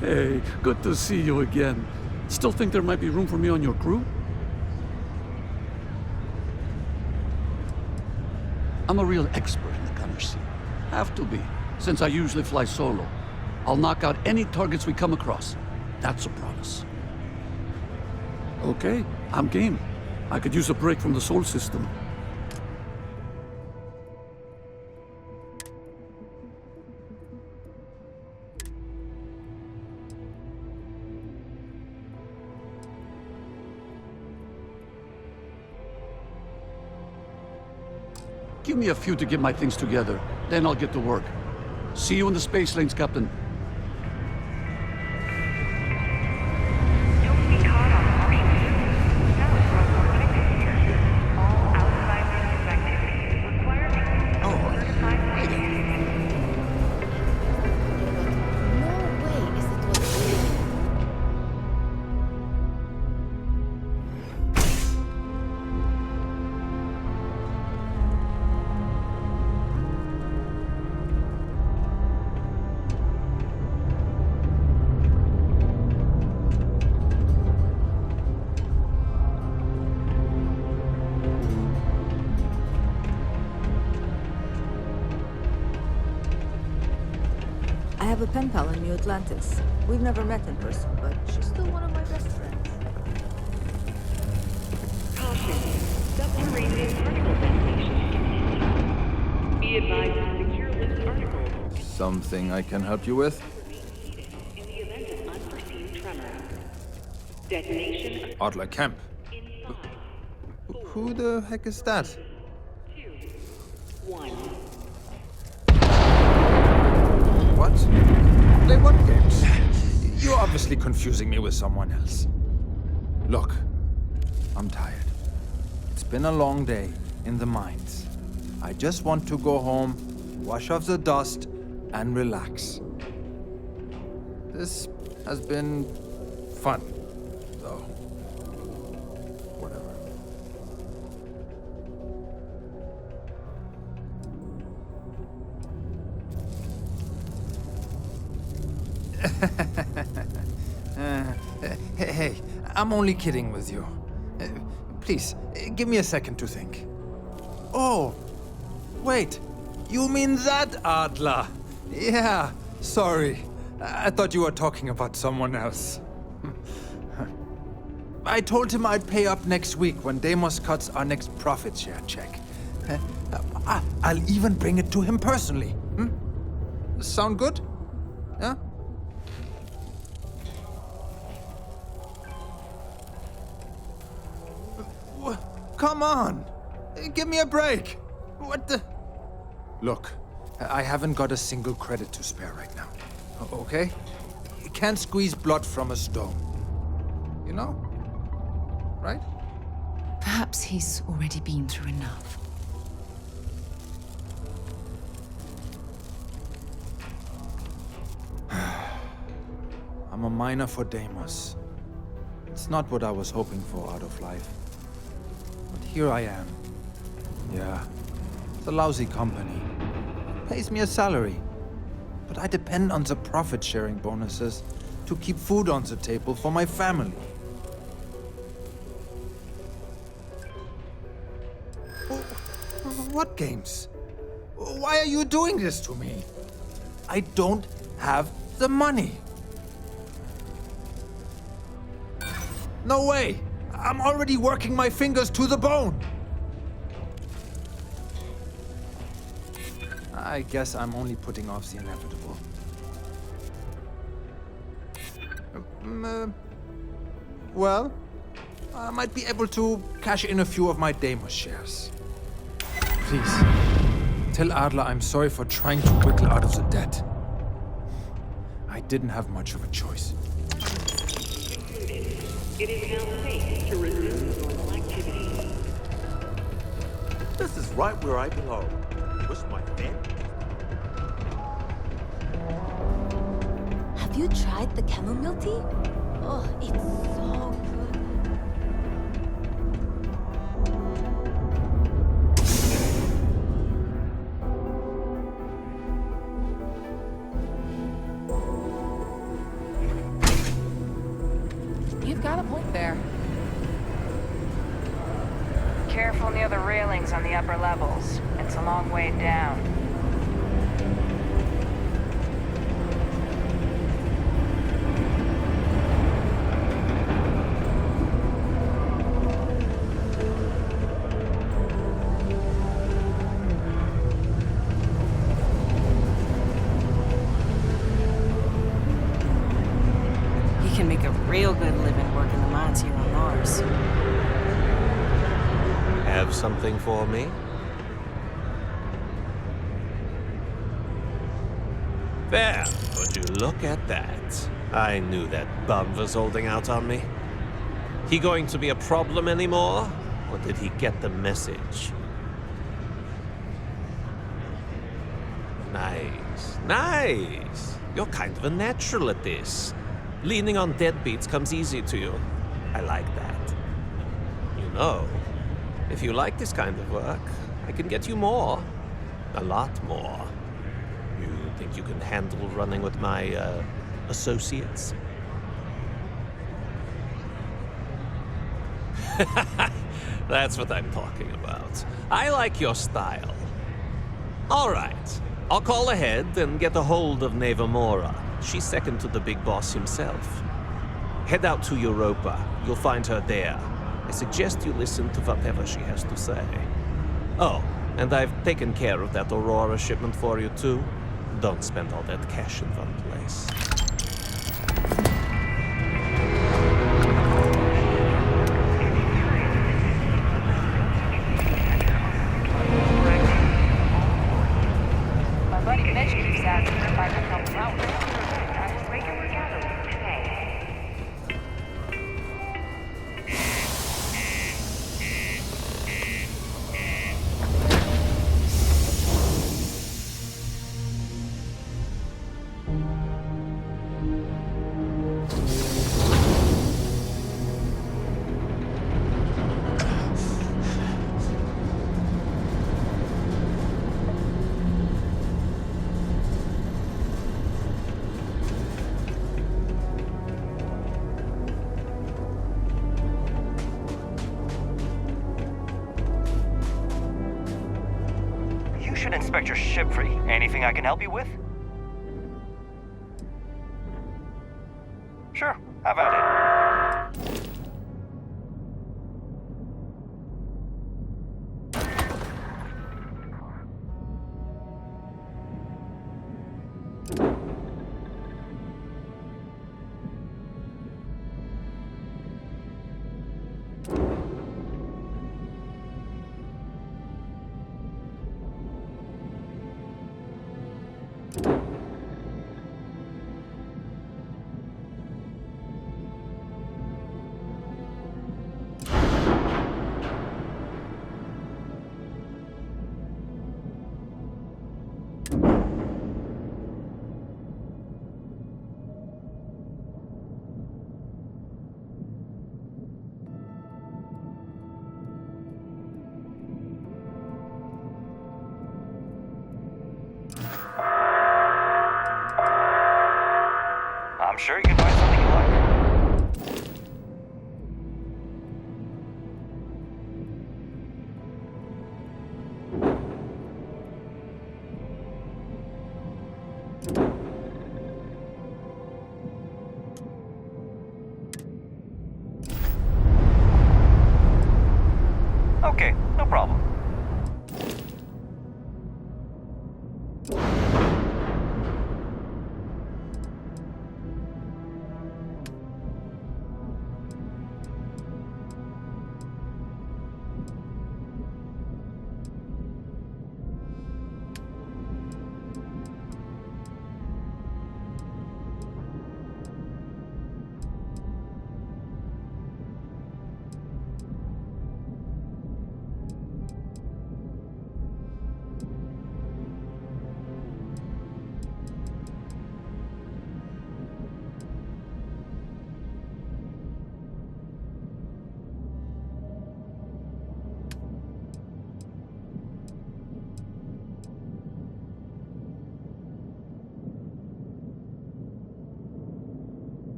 Hey, good to see you again. Still think there might be room for me on your crew? I'm a real expert in the gunner seat. Have to be, since I usually fly solo. I'll knock out any targets we come across. That's a promise. Okay, I'm game. I could use a break from the Sol system. Give me a few to get my things together, then I'll get to work. See you in the space lanes, Captain. I have a pen pal in New Atlantis. We've never met in person, but she's still one of my best friends. Caution. Subterranean particle detonation continues. Be advised to secure this article Something I can help you with? in the event of unforeseen tremor. Detonation of Adler Camp. Who the heck is that? 1. What? Play what games? You're obviously confusing me with someone else. Look, I'm tired. It's been a long day in the mines. I just want to go home, wash off the dust, and relax. This has been fun, though. Whatever. Hey, I'm only kidding with you. Please, give me a second to think. Oh, wait. You mean that Adler? Yeah, sorry. I thought you were talking about someone else. I told him I'd pay up next week when Deimos cuts our next profit share check. I'll even bring it to him personally. Sound good? Yeah? Come on! Give me a break! What the... Look, I haven't got a single credit to spare right now. Okay? You can't squeeze blood from a stone. You know? Right? Perhaps he's already been through enough. I'm a miner for Deimos. It's not what I was hoping for out of life. But here I am. Yeah, it's a lousy company. Pays me a salary. But I depend on the profit-sharing bonuses to keep food on the table for my family. What games? Why are you doing this to me? I don't have the money. No way! I'm already working my fingers to the bone! I guess I'm only putting off the inevitable. Well, I might be able to cash in a few of my Deimos shares. Please, tell Adler I'm sorry for trying to wiggle out of the debt. I didn't have much of a choice. It is now safe to resume normal activity. This is right where I belong. Where's my family? Have you tried the chamomile tea? Oh, it's so good. You've got a point there. Careful near the railings on the upper levels. It's a long way down. You can make a real good living working the mines here on Mars. Have something for me? There, would you look at that? I knew that bum was holding out on me. He going to be a problem anymore? Or did he get the message? Nice, nice. You're kind of a natural at this. Leaning on deadbeats comes easy to you. I like that. You know, if you like this kind of work, I can get you more. A lot more. You think you can handle running with my, associates? That's what I'm talking about. I like your style. All right. I'll call ahead and get a hold of Neva Mora. She's second to the big boss himself. Head out to Europa. You'll find her there. I suggest you listen to whatever she has to say. Oh, and I've taken care of that Aurora shipment for you too. Don't spend all that cash in one place. My buddy Mitch keeps asking if I can help him out with regular gathering today. should inspect your ship for you. Anything I can help you with? Sure, have at it. I'm sure you can find something you like. Okay, no problem.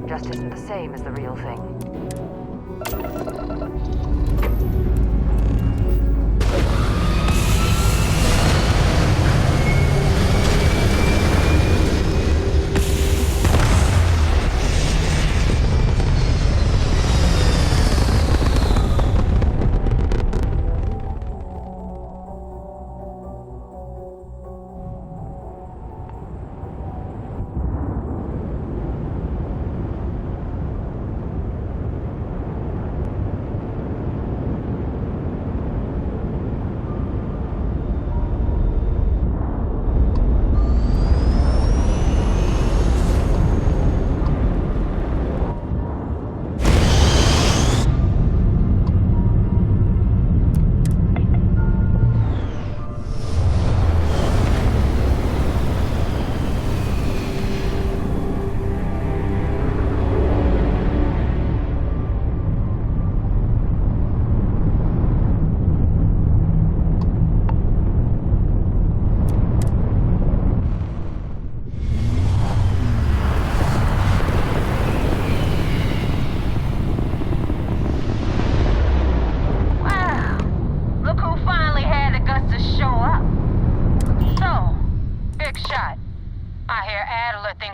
Just isn't the same as the real thing.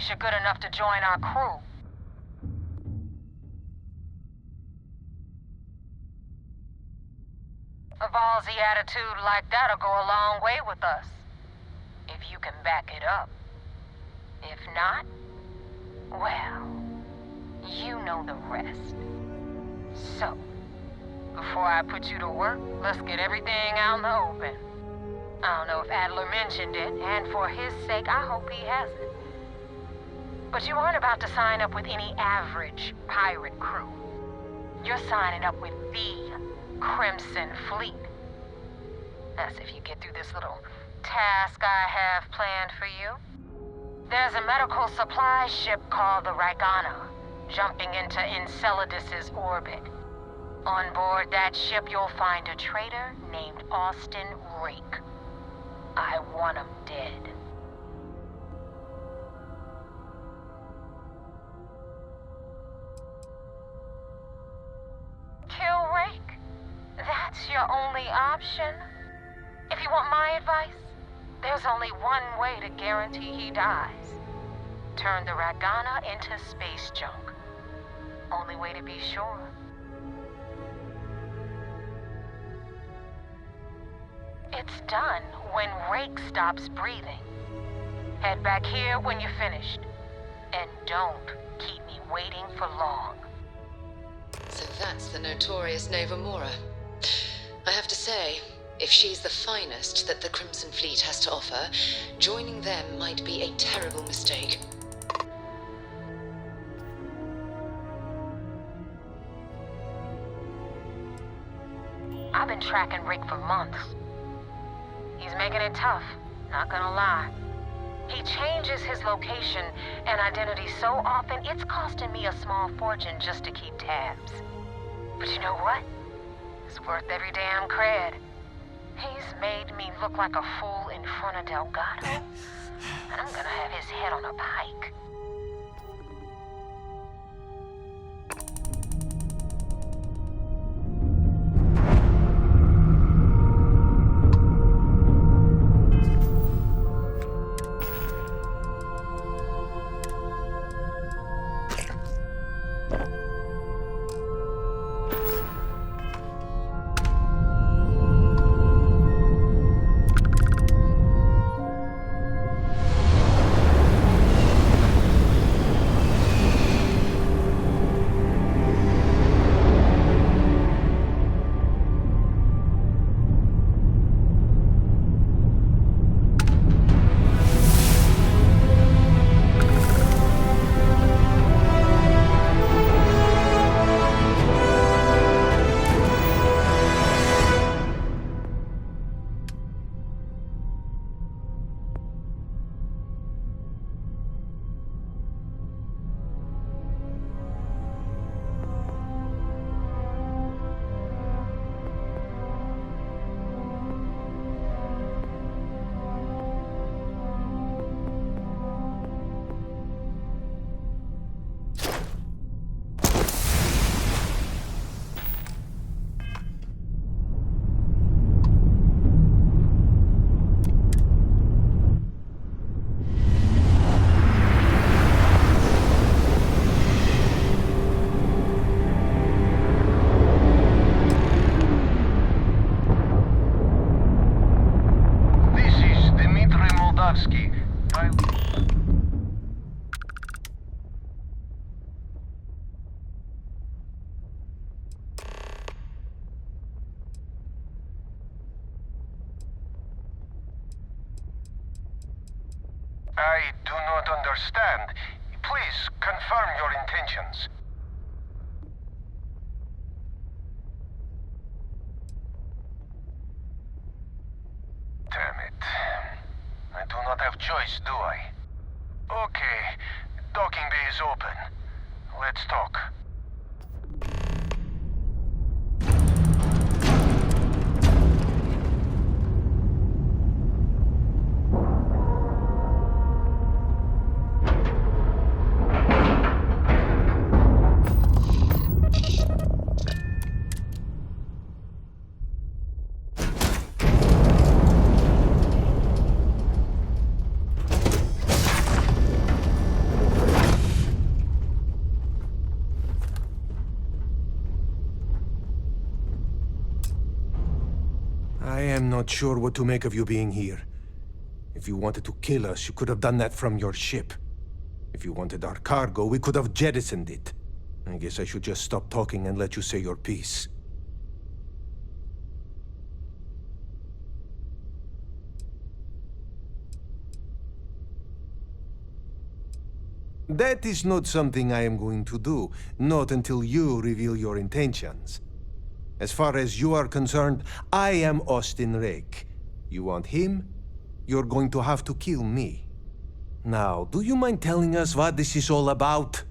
You're good enough to join our crew. A ballsy attitude like that'll go a long way with us. If you can back it up. If not, well, you know the rest. So, before I put you to work, let's get everything out in the open. I don't know if Adler mentioned it, and for his sake, I hope he hasn't. But you aren't about to sign up with any average pirate crew. You're signing up with the Crimson Fleet. That's if you get through this little task I have planned for you. There's a medical supply ship called the Ragana, jumping into Enceladus's orbit. On board that ship, you'll find a traitor named Austin Rake. I want him dead. Kill Rake? That's your only option? If you want my advice, there's only one way to guarantee he dies. Turn the Ragana into space junk. Only way to be sure. It's done when Rake stops breathing. Head back here when you're finished. And don't keep me waiting for long. So that's the notorious Nova Mora. I have to say, if she's the finest that the Crimson Fleet has to offer, joining them might be a terrible mistake. I've been tracking Rick for months. He's making it tough, not gonna lie. He changes his location and identity so often, it's costing me a small fortune just to keep tabs. But you know what? It's worth every damn cred. He's made me look like a fool in front of Delgado. And I'm gonna have his head on a pike. I do not understand. Please confirm your intentions. Damn it. I do not have choice, do I? Okay, docking bay is open. Let's talk. I am not sure what to make of you being here. If you wanted to kill us, you could have done that from your ship. If you wanted our cargo, we could have jettisoned it. I guess I should just stop talking and let you say your piece. That is not something I am going to do, not until you reveal your intentions. As far as you are concerned, I am Austin Rake. You want him? You're going to have to kill me. Now, do you mind telling us what this is all about?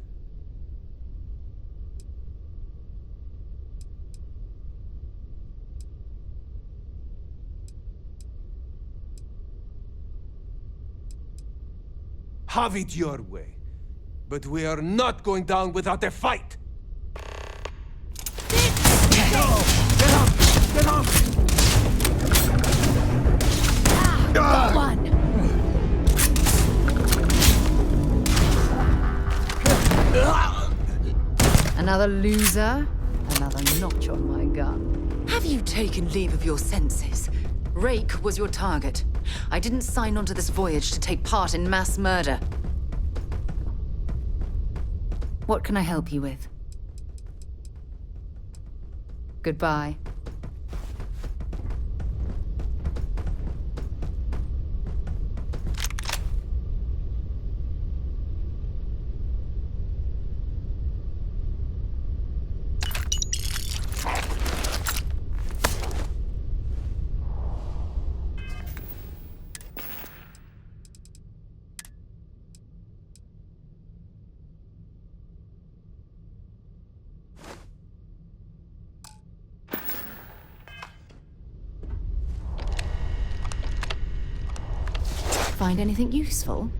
Have it your way. But we are not going down without a fight! Get up! Get up! Got one. Another loser, another notch on my gun. Have you taken leave of your senses? Rake was your target. I didn't sign on to this voyage to take part in mass murder. What can I help you with? Goodbye. Find anything useful?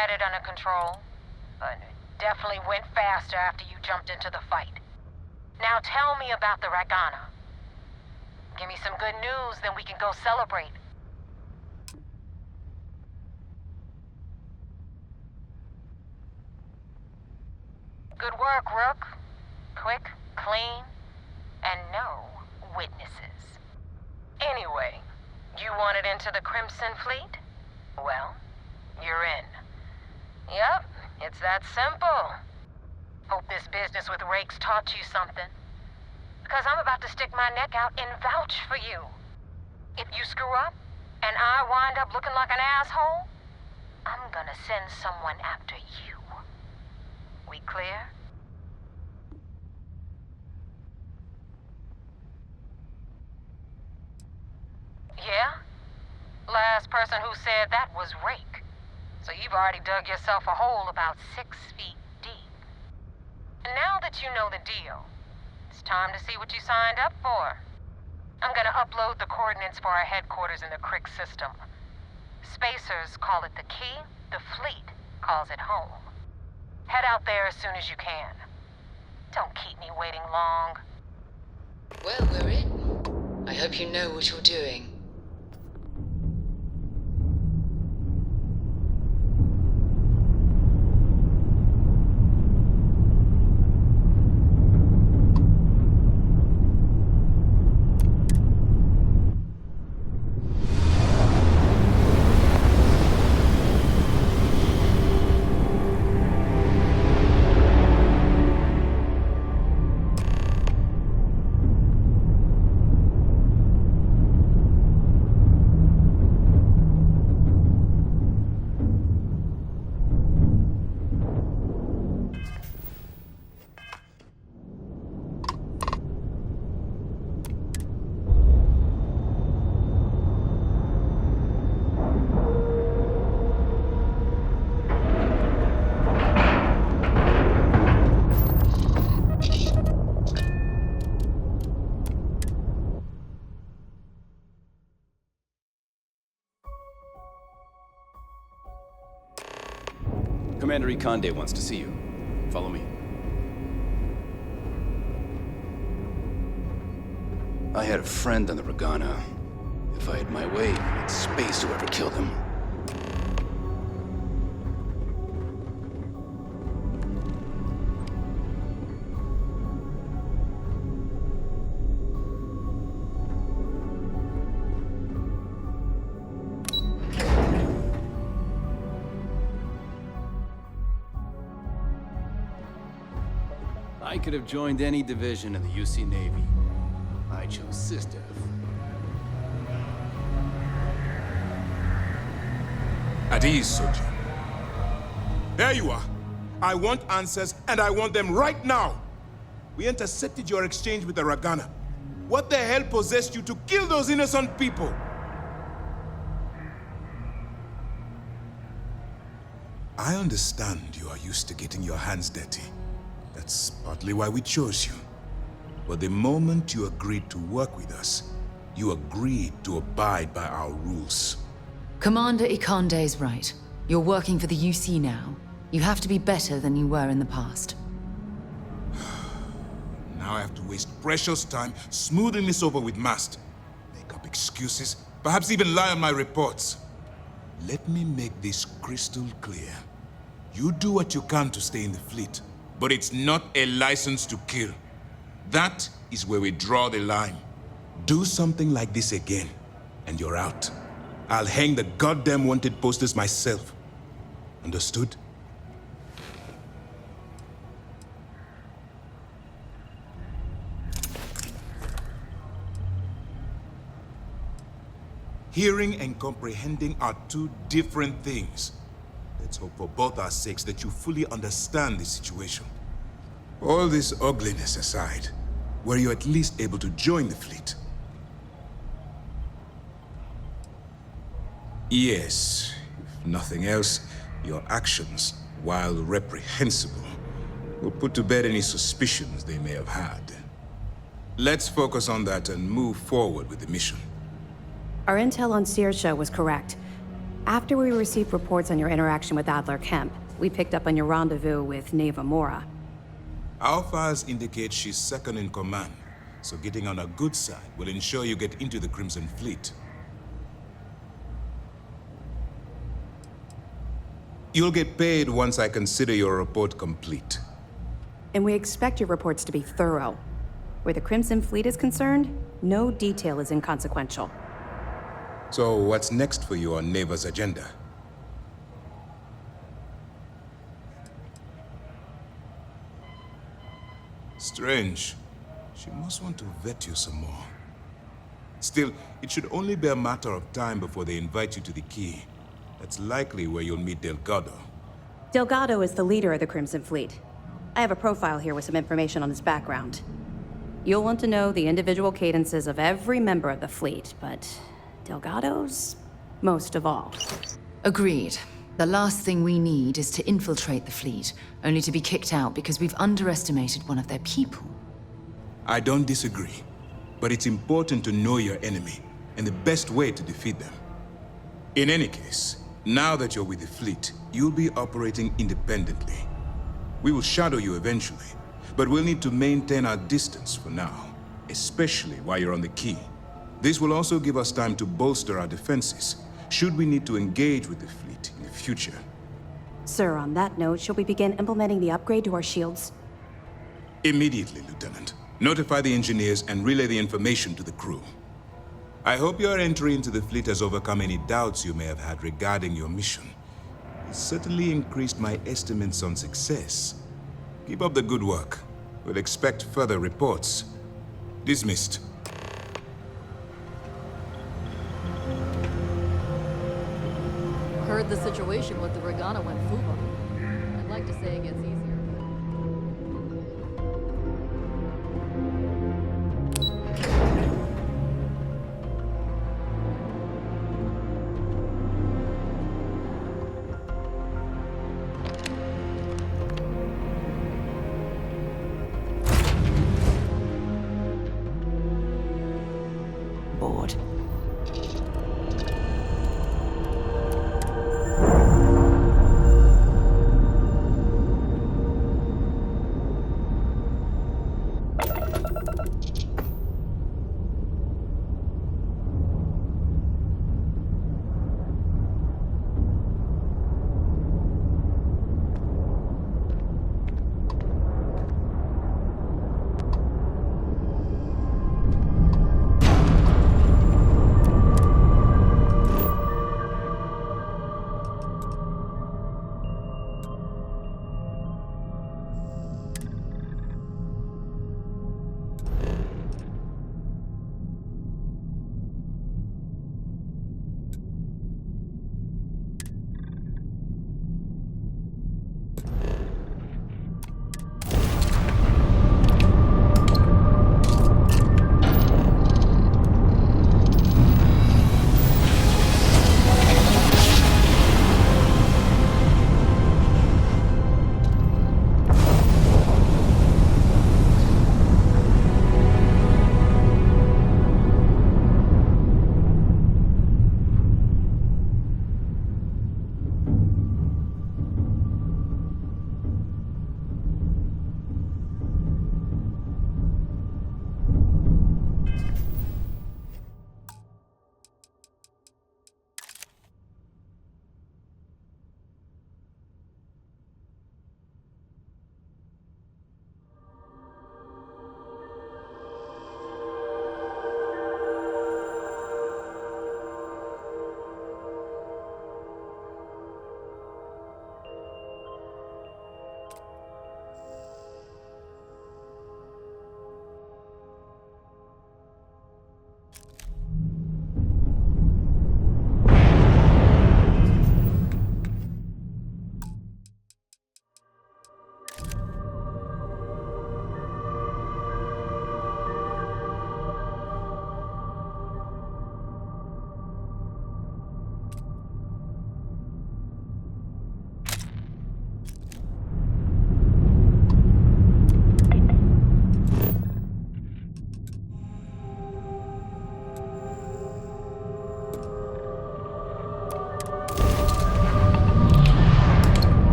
had it under control, but it definitely went faster after you jumped into the fight. Now tell me about the Ragana. Give me some good news, then we can go celebrate. Good work, Rook. Quick, clean, and no witnesses. Anyway, you wanted into the Crimson Fleet? Well, you're in. Yep, it's that simple. Hope this business with Rakes taught you something. Because I'm about to stick my neck out and vouch for you. If you screw up, and I wind up looking like an asshole, I'm gonna send someone after you. We clear? Yeah? Last person who said that was Rake. So you've already dug yourself a hole about 6 feet deep. And now that you know the deal, it's time to see what you signed up for. I'm gonna upload the coordinates for our headquarters in the Crick system. Spacers call it the key, the fleet calls it home. Head out there as soon as you can. Don't keep me waiting long. Well, we're in. I hope you know what you're doing. Commander Ikonde wants to see you. Follow me. I had a friend on the Ragana. If I had my way, I'd space whoever killed him. I could have joined any division in the UC Navy. I chose SysDev. At ease, Soji. There you are. I want answers, and I want them right now. We intercepted your exchange with the Ragana. What the hell possessed you to kill those innocent people? I understand you are used to getting your hands dirty. That's partly why we chose you. But the moment you agreed to work with us, you agreed to abide by our rules. Commander Ikonde is right. You're working for the UC now. You have to be better than you were in the past. Now I have to waste precious time smoothing this over with Mast. Make up excuses, perhaps even lie on my reports. Let me make this crystal clear. You do what you can to stay in the fleet, but it's not a license to kill. That is where we draw the line. Do something like this again, and you're out. I'll hang the goddamn wanted posters myself. Understood? Hearing and comprehending are two different things. Let's hope for both our sakes that you fully understand the situation. All this ugliness aside, were you at least able to join the fleet? Yes. If nothing else, your actions, while reprehensible, will put to bed any suspicions they may have had. Let's focus on that and move forward with the mission. Our intel on Saoirse was correct. After we received reports on your interaction with Adler Kemp, we picked up on your rendezvous with Neva Mora. Our files indicate she's second in command, so getting on her good side will ensure you get into the Crimson Fleet. You'll get paid once I consider your report complete. And we expect your reports to be thorough. Where the Crimson Fleet is concerned, no detail is inconsequential. So what's next for you on Neva's agenda? Strange. She must want to vet you some more. Still, it should only be a matter of time before they invite you to the Key. That's likely where you'll meet Delgado. Delgado is the leader of the Crimson Fleet. I have a profile here with some information on his background. You'll want to know the individual cadences of every member of the fleet, but Delgado's most of all. Agreed. The last thing we need is to infiltrate the fleet, only to be kicked out because we've underestimated one of their people. I don't disagree, but it's important to know your enemy and the best way to defeat them. In any case, now that you're with the fleet, you'll be operating independently. We will shadow you eventually, but we'll need to maintain our distance for now, especially while you're on the Key. This will also give us time to bolster our defenses, should we need to engage with the fleet in the future. Sir, on that note, shall we begin implementing the upgrade to our shields? Immediately, Lieutenant. Notify the engineers and relay the information to the crew. I hope your entry into the fleet has overcome any doubts you may have had regarding your mission. It certainly increased my estimates on success. Keep up the good work. We'll expect further reports. Dismissed. Heard the situation with the Regana went fuba. I'd like to say it gets easier. Bored.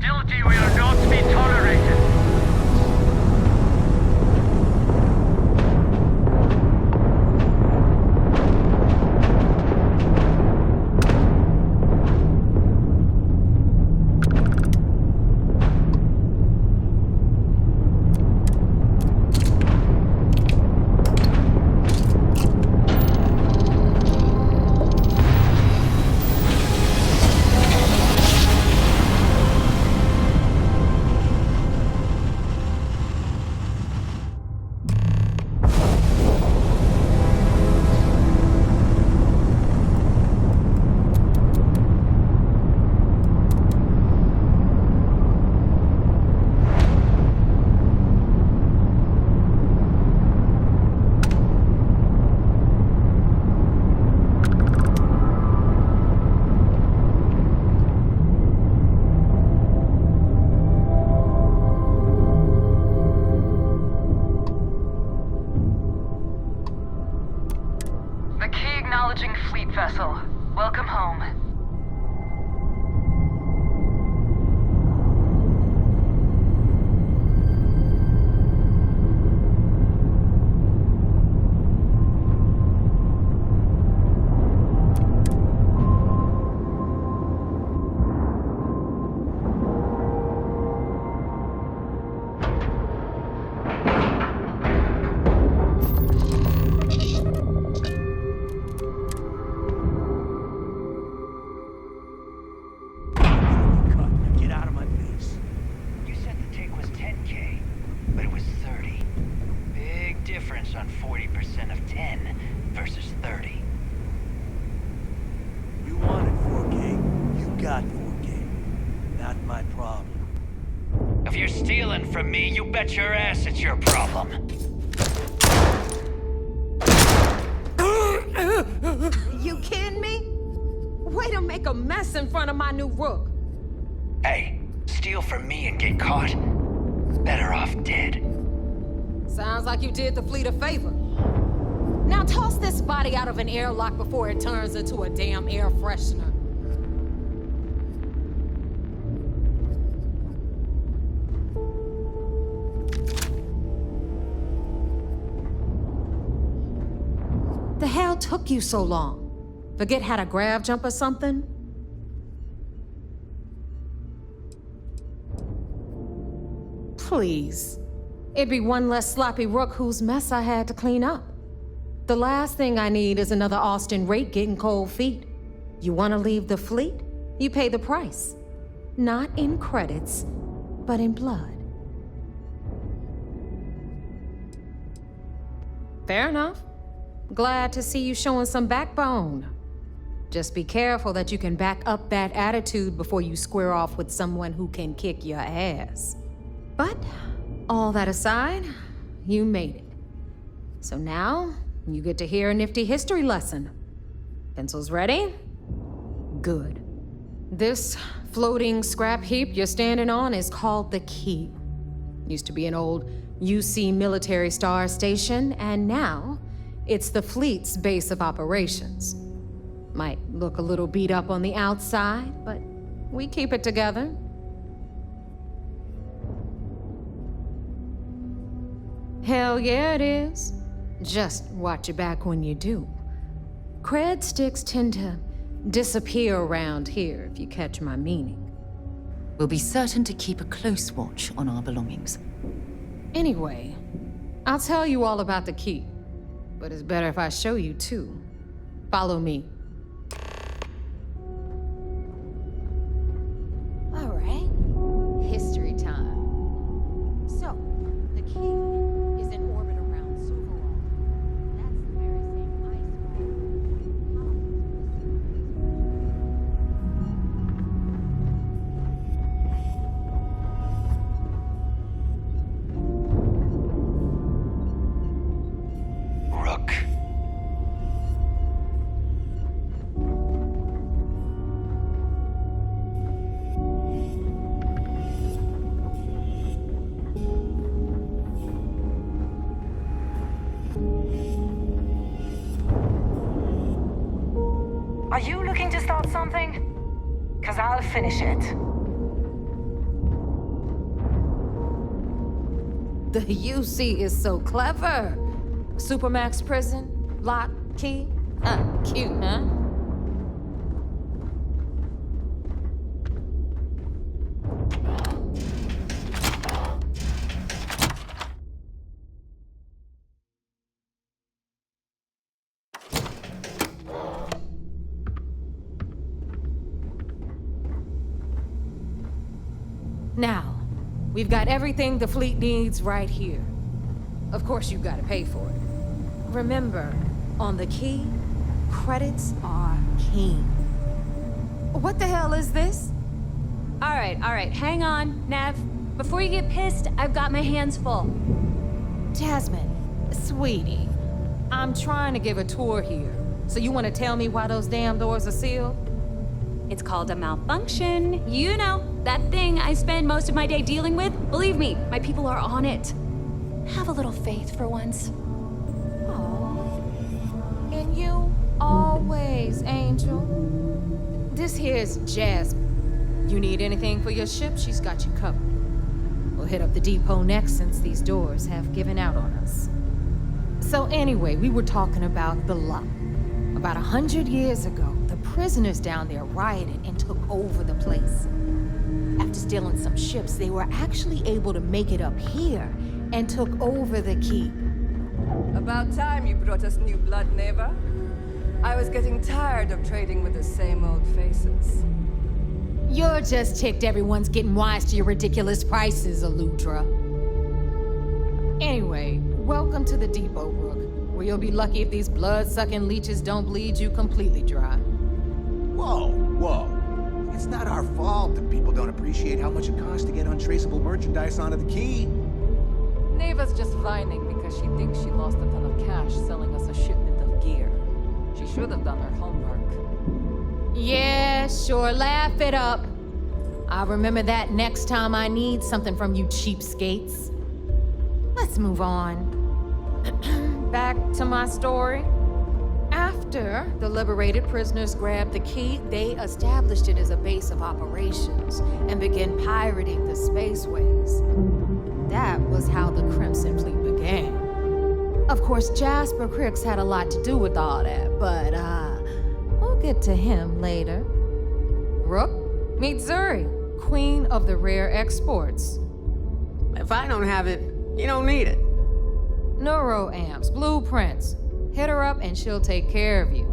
Hostility will not be tolerated. Acknowledging fleet vessel. Welcome home. Get out of my face. You said the take was 10K, but it was 30. Big difference on 40% of 10 versus 30. You wanted 4K, you got 4K. Not my problem. If you're stealing from me, you bet your ass it's your problem. You kidding me? Way to make a mess in front of my new rook. Hey, steal from me and get caught? Better off dead. Sounds like you did the fleet a favor. Now toss this body out of an airlock before it turns into a damn air freshener. The hell took you so long? Forget how to grav jump or something? Please. It'd be one less sloppy rook whose mess I had to clean up. The last thing I need is another Austin Rake getting cold feet. You want to leave the fleet? You pay the price. Not in credits, but in blood. Fair enough. Glad to see you showing some backbone. Just be careful that you can back up that attitude before you square off with someone who can kick your ass. But, all that aside, you made it. So now, you get to hear a nifty history lesson. Pencils ready? Good. This floating scrap heap you're standing on is called the Key. Used to be an old UC military star station, and now it's the fleet's base of operations. Might look a little beat up on the outside, but we keep it together. Hell yeah, it is. Just watch your back when you do. Cred sticks tend to disappear around here, if you catch my meaning. We'll be certain to keep a close watch on our belongings. Anyway, I'll tell you all about the Key. But it's better if I show you too. Follow me. All right. History time. So, the Key is in orbit around Silverall. That's the very same Rook. Are you looking to start something? 'Cause I'll finish it. The UC is so clever. Supermax prison, lock, key. Cute, huh? Now, we've got everything the fleet needs right here. Of course, you gotta pay for it. Remember, on the key, credits are king. What the hell is this? All right, hang on, Nev. Before you get pissed, I've got my hands full. Jasmine, sweetie, I'm trying to give a tour here. So you want to tell me why those damn doors are sealed? It's called a malfunction. You know, that thing I spend most of my day dealing with. Believe me, my people are on it. Have a little faith for once. Oh, and you always, Angel. This here's Jasmine. You need anything for your ship, she's got you covered. We'll hit up the depot next since these doors have given out on us. So anyway, we were talking about the lot. About 100 years ago, the prisoners down there rioted and took over the place. After stealing some ships, they were actually able to make it up here and took over the keep. About time you brought us new blood, Neva. I was getting tired of trading with the same old faces. You're just ticked everyone's getting wise to your ridiculous prices, Aludra. Anyway, welcome to the depot, Rook, where you'll be lucky if these blood-sucking leeches don't bleed you completely dry. Whoa. It's not our fault that people don't appreciate how much it costs to get untraceable merchandise onto the key. Neva's just whining because she thinks she lost a ton of cash selling us a shipment of gear. She should have done her homework. Yeah, sure, laugh it up. I'll remember that next time I need something from you cheapskates. Let's move on. Back to my story. After the liberated prisoners grabbed the key, they established it as a base of operations and began pirating the spaceways. That was how the Crimson Fleet began. Of course, Jasper Cricks had a lot to do with all that, but we'll get to him later. Rook, meet Zuri, Queen of the Rare Exports. If I don't have it, you don't need it. Neuroamps, blueprints. Hit her up and she'll take care of you.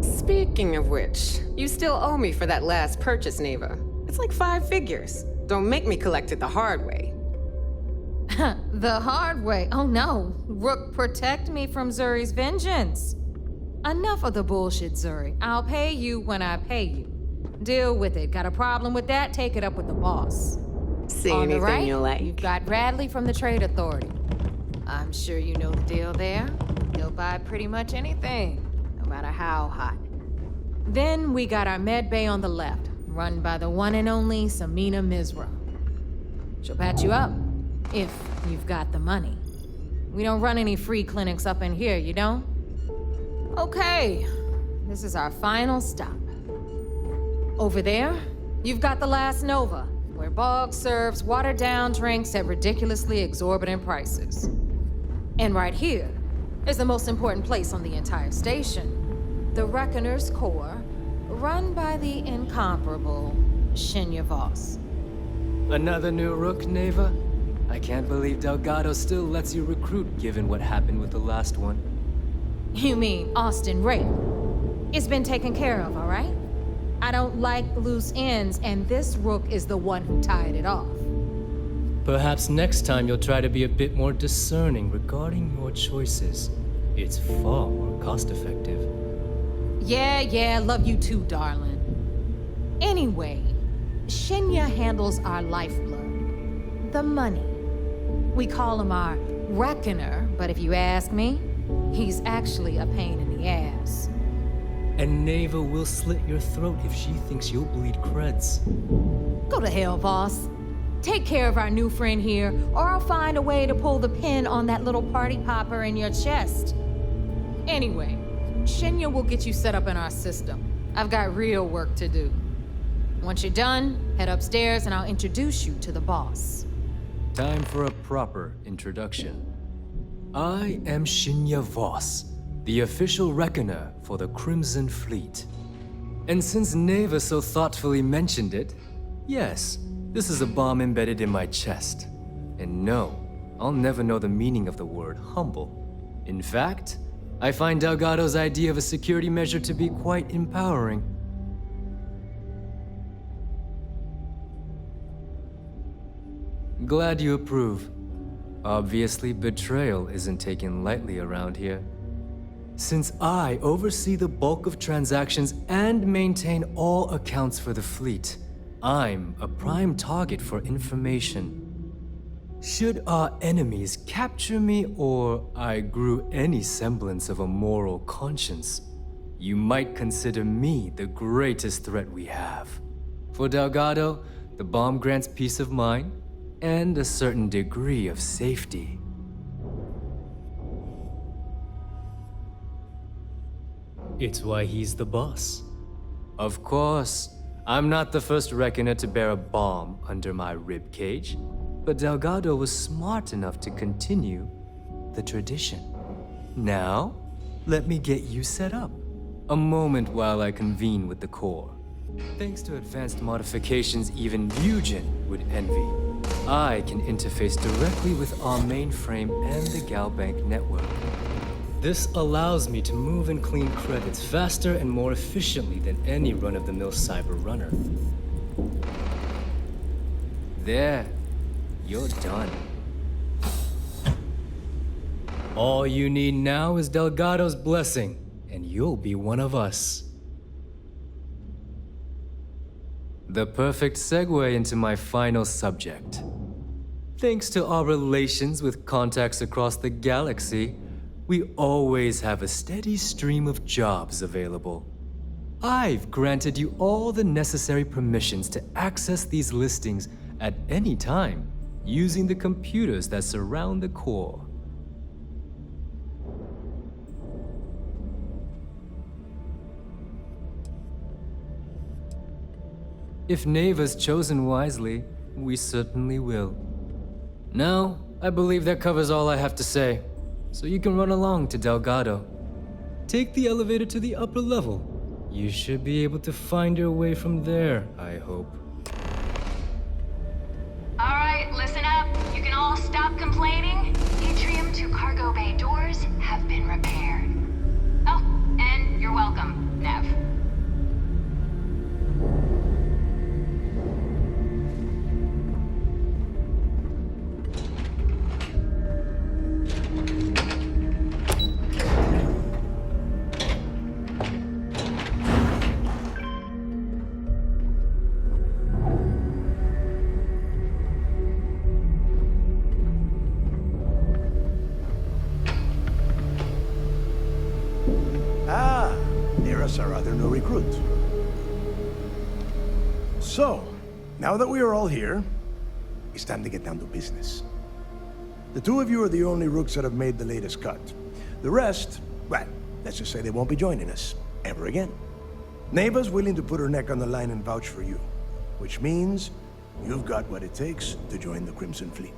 Speaking of which, you still owe me for that last purchase, Neva. It's like 5 figures. Don't make me collect it the hard way. The hard way? Oh no. Rook, protect me from Zuri's vengeance. Enough of the bullshit, Zuri. I'll pay you when I pay you. Deal with it. Got a problem with that? Take it up with the boss. See On anything the right, you like. You've got Bradley from the Trade Authority. I'm sure you know the deal there. He'll buy pretty much anything, no matter how hot. Then we got our med bay on the left, run by the one and only Samina Mizra. She'll patch you up, if you've got the money. We don't run any free clinics up in here, you don't? Okay, this is our final stop. Over there, you've got the Last Nova, where Bog serves watered-down drinks at ridiculously exorbitant prices. And right here is the most important place on the entire station, the Reckoner's Core, run by the incomparable Shinya Voss. Another new Rook, Neva? I can't believe Delgado still lets you recruit, given what happened with the last one. You mean Austin Ray? It's been taken care of, all right? I don't like loose ends, and this Rook is the one who tied it off. Perhaps next time you'll try to be a bit more discerning regarding your choices. It's far more cost-effective. Yeah, love you too, darling. Anyway, Shinya handles our lifeblood, the money. We call him our Reckoner, but if you ask me, he's actually a pain in the ass. And Neva will slit your throat if she thinks you'll bleed creds. Go to hell, boss. Take care of our new friend here, or I'll find a way to pull the pin on that little party popper in your chest. Anyway, Shinya will get you set up in our system. I've got real work to do. Once you're done, head upstairs and I'll introduce you to the boss. time for a proper introduction. I am Shinya Voss, the official reckoner for the Crimson Fleet. And since Neva so thoughtfully mentioned it, yes, this is a bomb embedded in my chest. And no, I'll never know the meaning of the word humble. In fact, I find Delgado's idea of a security measure to be quite empowering. Glad you approve. Obviously, betrayal isn't taken lightly around here. Since I oversee the bulk of transactions and maintain all accounts for the fleet, I'm a prime target for information. Should our enemies capture me or I grew any semblance of a moral conscience, you might consider me the greatest threat we have. For Delgado, the bomb grants peace of mind and a certain degree of safety. It's why he's the boss. Of course, I'm not the first reckoner to bear a bomb under my ribcage, but Delgado was smart enough to continue the tradition. Now, let me get you set up. A moment while I convene with the core. Thanks to advanced modifications even Eugen would envy, I can interface directly with our mainframe and the Galbank network. This allows me to move and clean credits faster and more efficiently than any run-of-the-mill cyber runner. There, you're done. All you need now is Delgado's blessing, and you'll be one of us. The perfect segue into my final subject. Thanks to our relations with contacts across the galaxy, we always have a steady stream of jobs available. I've granted you all the necessary permissions to access these listings at any time, using the computers that surround the core. If Neva's chosen wisely, we certainly will. Now, I believe that covers all I have to say, so you can run along to Delgado. Take the elevator to the upper level. You should be able to find your way from there, I hope. All right, listen up. You can all stop complaining. Atrium to cargo bay doors have been repaired. Oh, and you're welcome, Nev. Our other new recruit. So, now that we are all here, it's time to get down to business. The two of you are the only rooks that have made the latest cut. The rest, well, let's just say they won't be joining us ever again. Neva's willing to put her neck on the line and vouch for you, which means you've got what it takes to join the Crimson Fleet.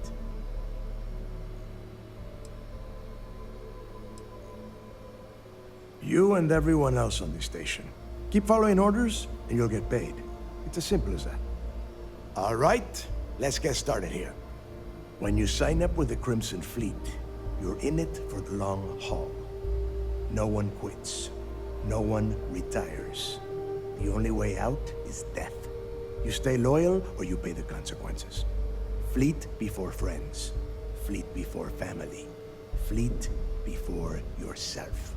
You and everyone else on this station. Keep following orders, and you'll get paid. It's as simple as that. All right, let's get started here. When you sign up with the Crimson Fleet, you're in it for the long haul. No one quits. No one retires. The only way out is death. You stay loyal, or you pay the consequences. Fleet before friends. Fleet before family. Fleet before yourself.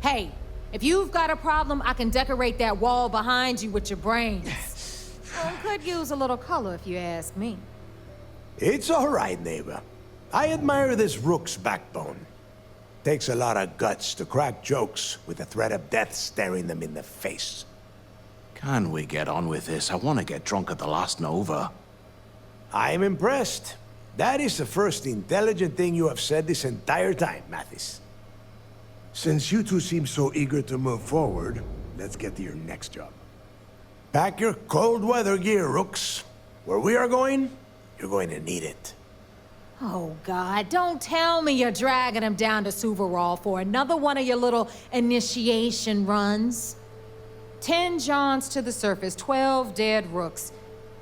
Hey, if you've got a problem, I can decorate that wall behind you with your brains. Well, could use a little color if you ask me. It's all right, neighbor. I admire this rook's backbone. Takes a lot of guts to crack jokes with the threat of death staring them in the face. Can we get on with this? I want to get drunk at the last Nova. I'm impressed. That is the first intelligent thing you have said this entire time, Mathis. Since you two seem so eager to move forward, let's get to your next job. Pack your cold weather gear, Rooks. Where we are going, you're going to need it. Oh, God, don't tell me you're dragging him down to Suvorov for another one of your little initiation runs. 10 Johns to the surface, 12 dead Rooks.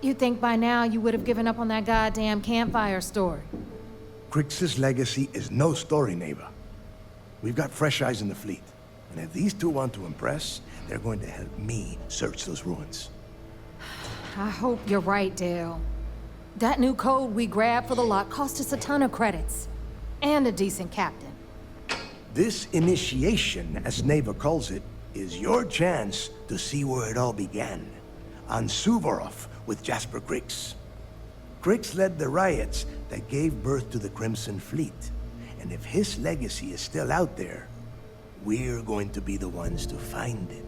You'd think by now you would have given up on that goddamn campfire story. Crix's legacy is no story, neighbor. We've got fresh eyes in the fleet. And if these two want to impress, they're going to help me search those ruins. I hope you're right, Dale. That new code we grabbed for the lot cost us a ton of credits. And a decent captain. This initiation, as Neva calls it, is your chance to see where it all began. On Suvorov with Jasper Crix. Crix led the riots that gave birth to the Crimson Fleet. And if his legacy is still out there, we're going to be the ones to find it.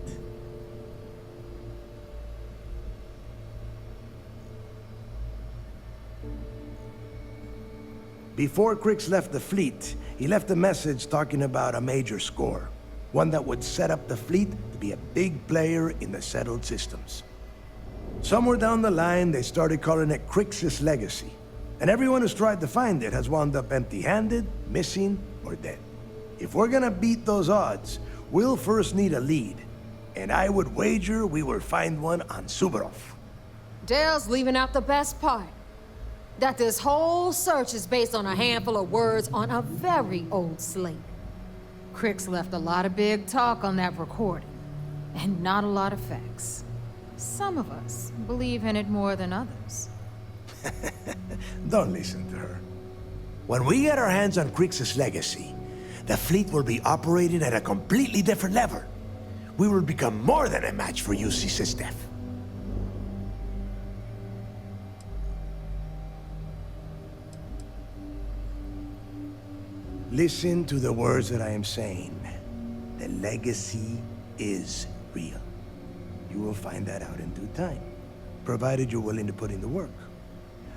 Before Crix left the fleet, he left a message talking about a major score. One that would set up the fleet to be a big player in the settled systems. Somewhere down the line, they started calling it Crix's legacy. And everyone who's tried to find it has wound up empty-handed, missing, or dead. If we're gonna beat those odds, we'll first need a lead. And I would wager we will find one on Suvorov. Dale's leaving out the best part. That this whole search is based on a handful of words on a very old slate. Crix left a lot of big talk on that recording, and not a lot of facts. Some of us believe in it more than others. Don't listen to her. When we get our hands on Crix's legacy, the fleet will be operating at a completely different level. We will become more than a match for UC System. Listen to the words that I am saying. The legacy is real. You will find that out in due time, provided you're willing to put in the work.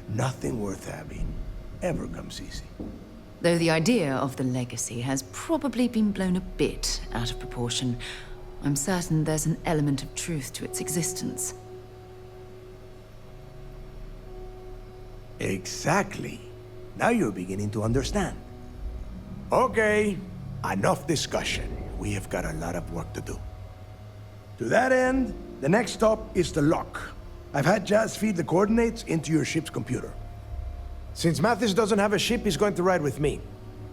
Nothing worth having ever comes easy. Though the idea of the legacy has probably been blown a bit out of proportion, I'm certain there's an element of truth to its existence. Exactly. Now you're beginning to understand. Okay, enough discussion. We have got a lot of work to do. To that end, the next stop is the lock. I've had Jazz feed the coordinates into your ship's computer. Since Mathis doesn't have a ship, he's going to ride with me.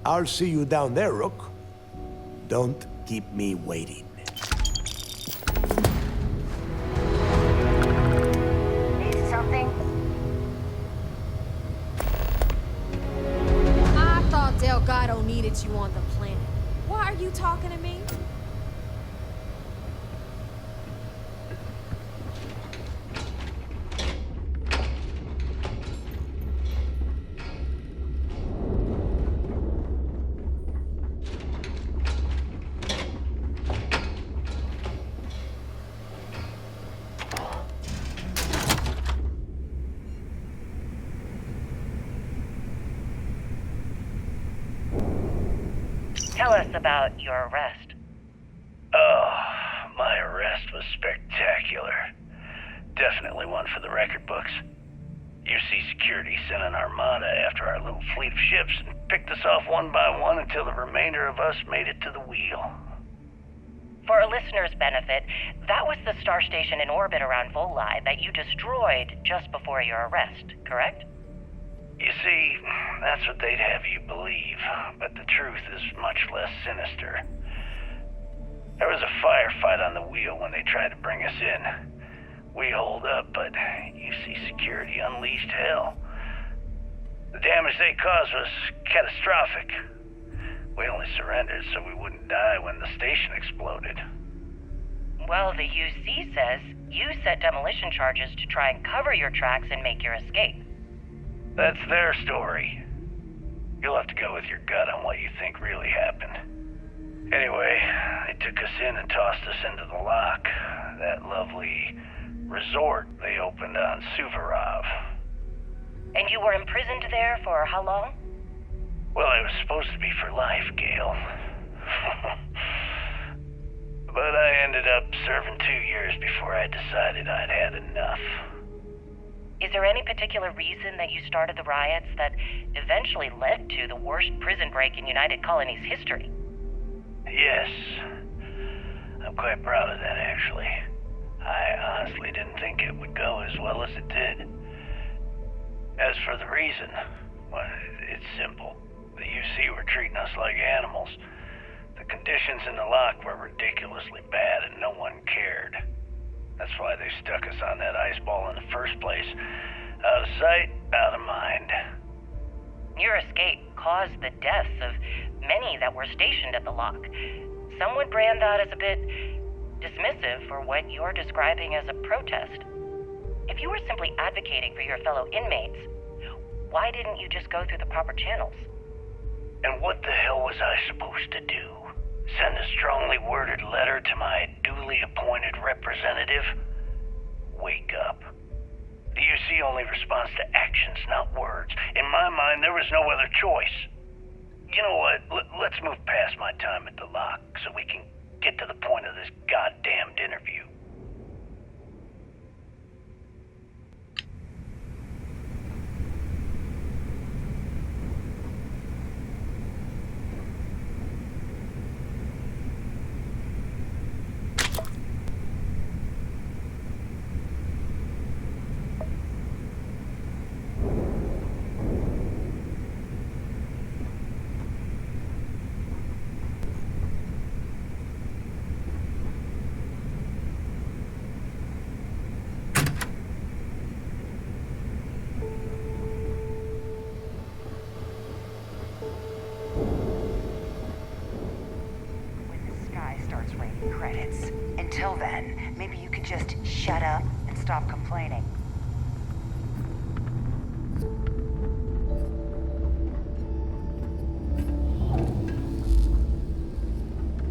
I'll see you down there, Rook. Don't keep me waiting. Need something? I thought Delgado needed you on the planet. Why are you talking to me? Tell us about your arrest. Oh, my arrest was spectacular. Definitely one for the record books. UC Security sent an armada after our little fleet of ships and picked us off one by one until the remainder of us made it to the wheel. For a listener's benefit, that was the star station in orbit around Voli that you destroyed just before your arrest, correct? You see, that's what they'd have you believe, but the truth is much less sinister. There was a firefight on the wheel when they tried to bring us in. We holed up, but UC Security unleashed hell. The damage they caused was catastrophic. We only surrendered so we wouldn't die when the station exploded. Well, the UC says you set demolition charges to try and cover your tracks and make your escape. That's their story. You'll have to go with your gut on what you think really happened. Anyway, they took us in and tossed us into the lock. That lovely resort they opened on Suvorov. And you were imprisoned there for how long? Well, it was supposed to be for life, Gale. but I ended up serving 2 years before I decided I'd had enough. Is there any particular reason that you started the riots that eventually led to the worst prison break in United Colony's history? Yes. I'm quite proud of that, actually. I honestly didn't think it would go as well as it did. As for the reason, well, it's simple. The UC were treating us like animals. The conditions in the lock were ridiculously bad and no one cared. That's why they stuck us on that ice ball in the first place. Out of sight, out of mind. Your escape caused the deaths of many that were stationed at the lock. Some would brand that as a bit dismissive for what you're describing as a protest. If you were simply advocating for your fellow inmates, why didn't you just go through the proper channels? And what the hell was I supposed to do? Send a strongly worded letter to my duly appointed representative? Wake up. The UC only responds to actions, not words. In my mind, there was no other choice. You know what? Let's move past my time at the lock so we can get to the point of this goddamned interview. Credits. Until then, maybe you could just shut up and stop complaining.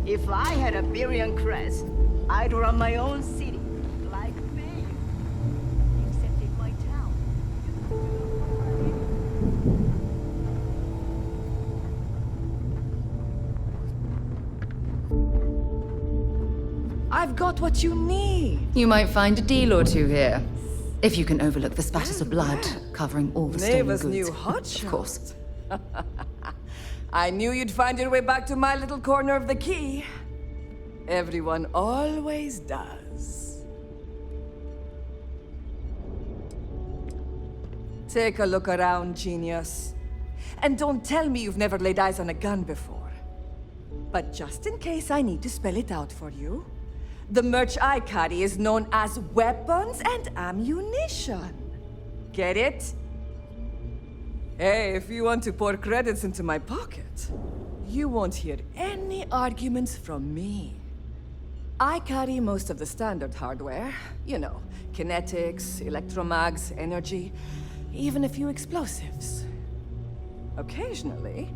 If I had a billion creds, I'd run my own city. Like me. Except in my town. I've got what you need. You might find a deal or two here. If you can overlook the spatters of blood covering all the stolen Neva's goods. new hotshot. Of course. I knew you'd find your way back to my little corner of the key. Everyone always does. Take a look around, genius. And don't tell me you've never laid eyes on a gun before. But just in case I need to spell it out for you, the merch I carry is known as weapons and ammunition. Get it? Hey, if you want to pour credits into my pocket, you won't hear any arguments from me. I carry most of the standard hardware. You know, kinetics, electromags, energy, even a few explosives. Occasionally,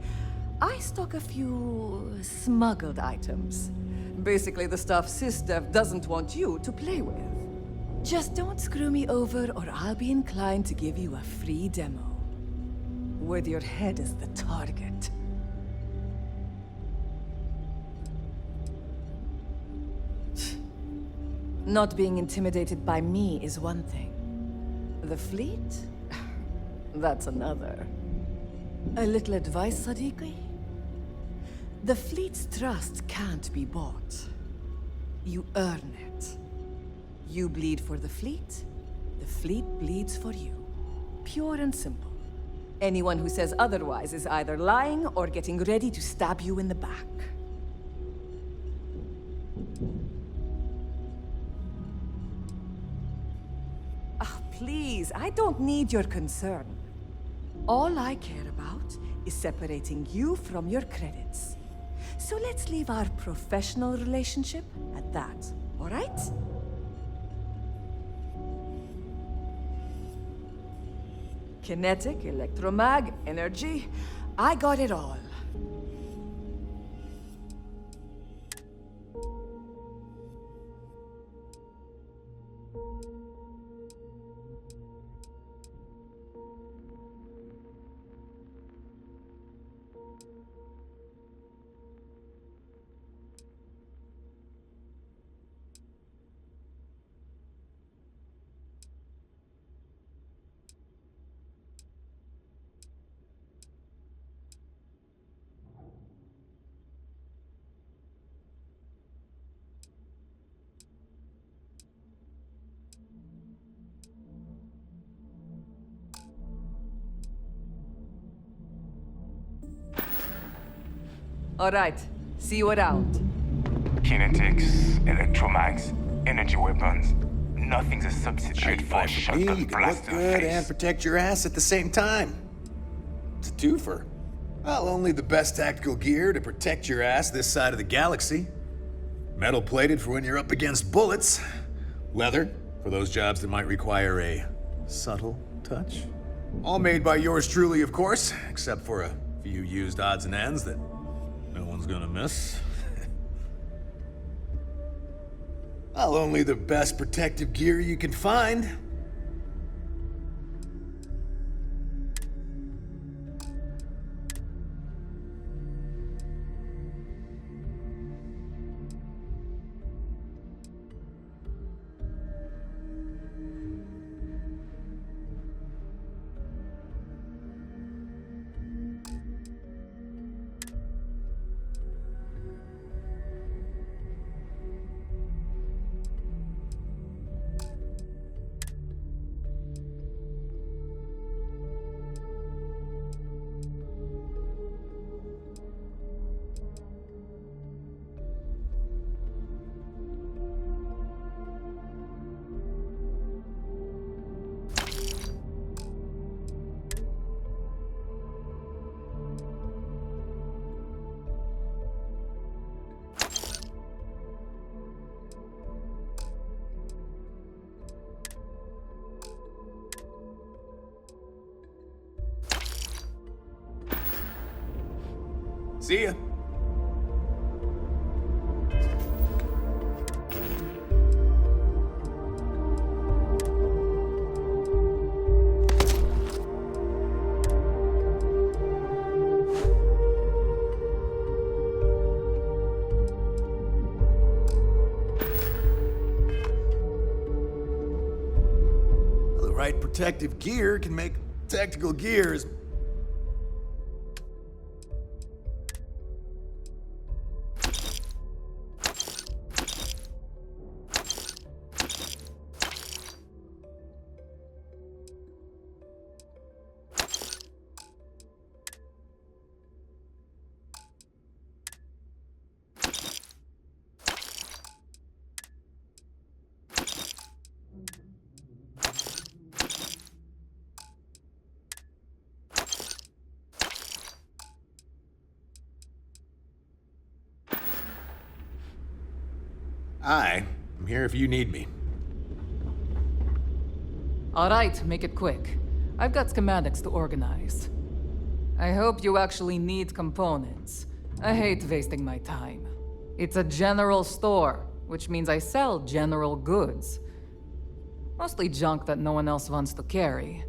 I stock a few smuggled items. Basically the stuff SysDev doesn't want you to play with. Just don't screw me over or I'll be inclined to give you a free demo. With your head as the target. Not being intimidated by me is one thing. The fleet? That's another. A little advice, Sadiqi? The fleet's trust can't be bought. You earn it. You bleed for the fleet bleeds for you. Pure and simple. Anyone who says otherwise is either lying or getting ready to stab you in the back. Ah, please, I don't need your concern. All I care about is separating you from your credits. So let's leave our professional relationship at that, all right? Kinetic, electromag, energy, I got it all. All right. See you around. Kinetics, electromags, energy weapons. Nothing's a substitute for a shotgun You can blast look to the good face. and protect your ass at the same time. It's a twofer. Well, only the best tactical gear to protect your ass this side of the galaxy. Metal plated for when you're up against bullets. Leather for those jobs that might require a subtle touch. All made by yours truly, of course, except for a few used odds and ends that no one's gonna miss. Well, only the best protective gear you can find. See ya. The right protective gear can make tactical gears. I'm here if you need me. All right, make it quick. I've got schematics to organize. I hope you actually need components. I hate wasting my time. It's a general store, which means I sell general goods. Mostly junk that no one else wants to carry.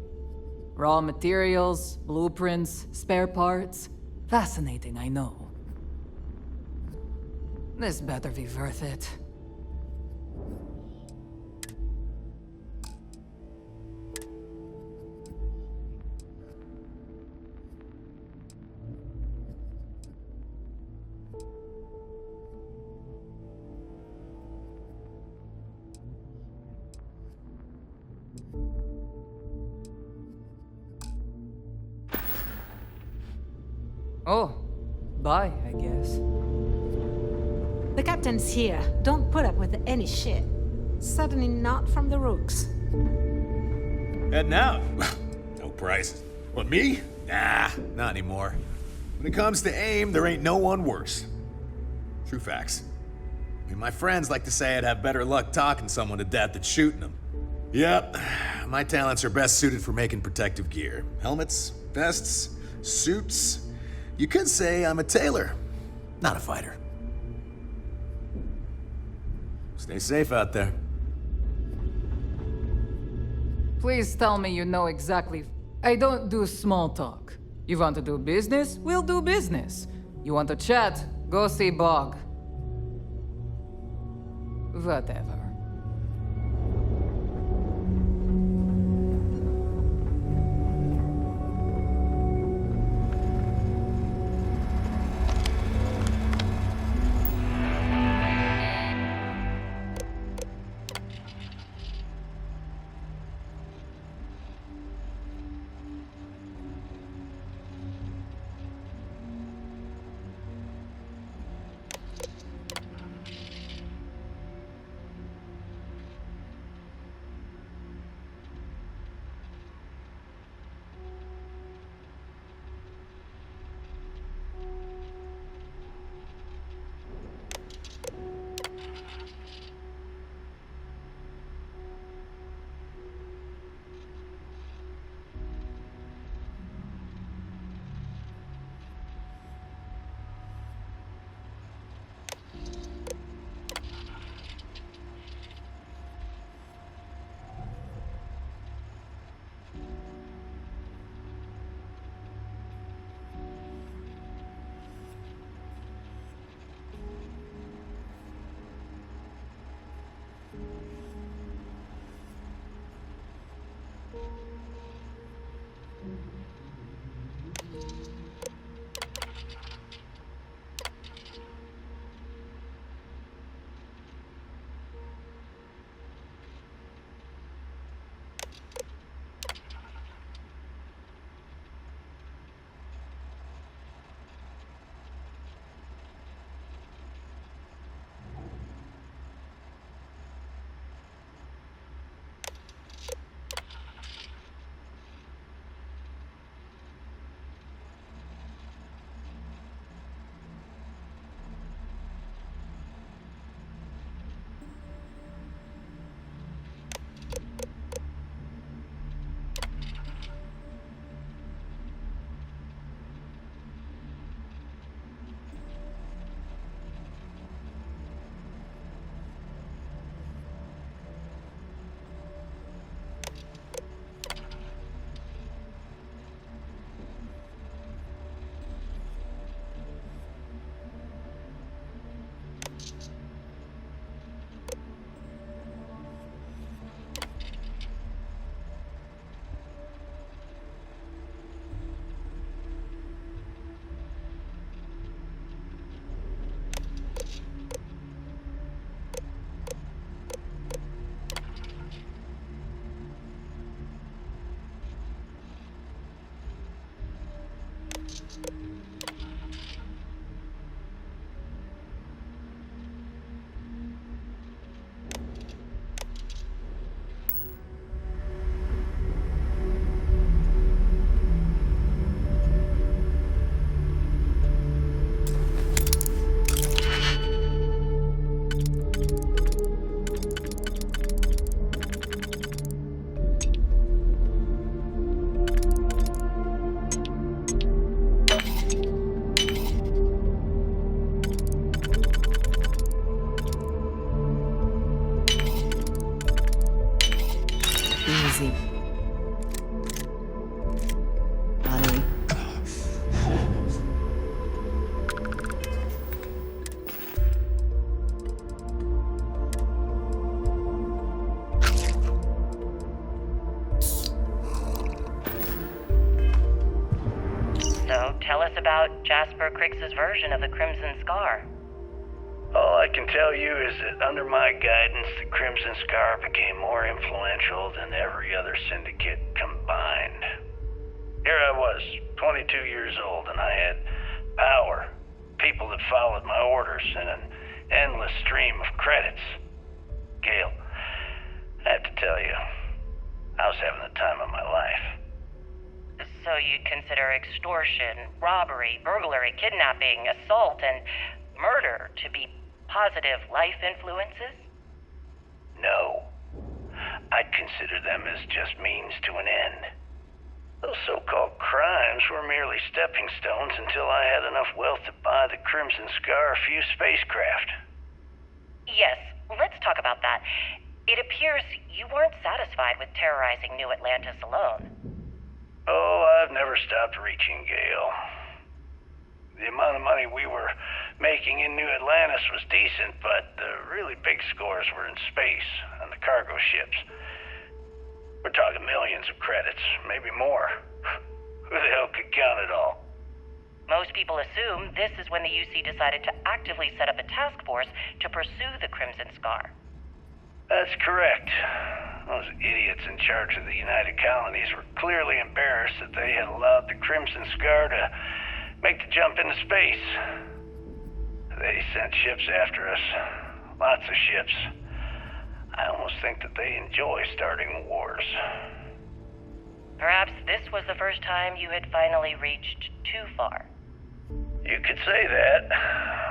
Raw materials, blueprints, spare parts. Fascinating, I know. This better be worth it. Oh, bye, I guess. The captain's here. Don't put up with any shit. Certainly not from the rooks. Heading out. No price. What, me? Nah, not anymore. When it comes to aim, there ain't no one worse. True facts. I mean, my friends like to say I'd have better luck talking someone to death than shooting them. Yep, my talents are best suited for making protective gear. Helmets, vests, suits. You could say I'm a tailor, not a fighter. Stay safe out there. Please tell me you know exactly. I don't do small talk. You want to do business? We'll do business. You want to chat? Go see Bog. Whatever. Easy. Buddy. So tell us about Jasper Crix's version of the Crimson Scar. All I can tell you is that under my guidance, the Crimson Scar became more influential than every other syndicate combined. Here I was, 22 years old, and I had power, people that followed my orders, and an endless stream of credits. Gale, I have to tell you, I was having the time of my life. So you'd consider extortion, robbery, burglary, kidnapping, assault, and murder to be positive life influences? No. I'd consider them as just means to an end. Those so-called crimes were merely stepping stones until I had enough wealth to buy the Crimson Scar a few spacecraft. Yes, let's talk about that. It appears you weren't satisfied with terrorizing New Atlantis alone. Oh, I've never stopped reaching, Gale. The amount of money we were making in New Atlantis was decent, but the really big scores were in space on the cargo ships. We're talking millions of credits, maybe more. Who the hell could count it all? Most people assume this is when the UC decided to actively set up a task force to pursue the Crimson Scar. That's correct. Those idiots in charge of the United Colonies were clearly embarrassed that they had allowed the Crimson Scar to make the jump into space. They sent ships after us. Lots of ships. I almost think that they enjoy starting wars. Perhaps this was the first time you had finally reached too far. You could say that.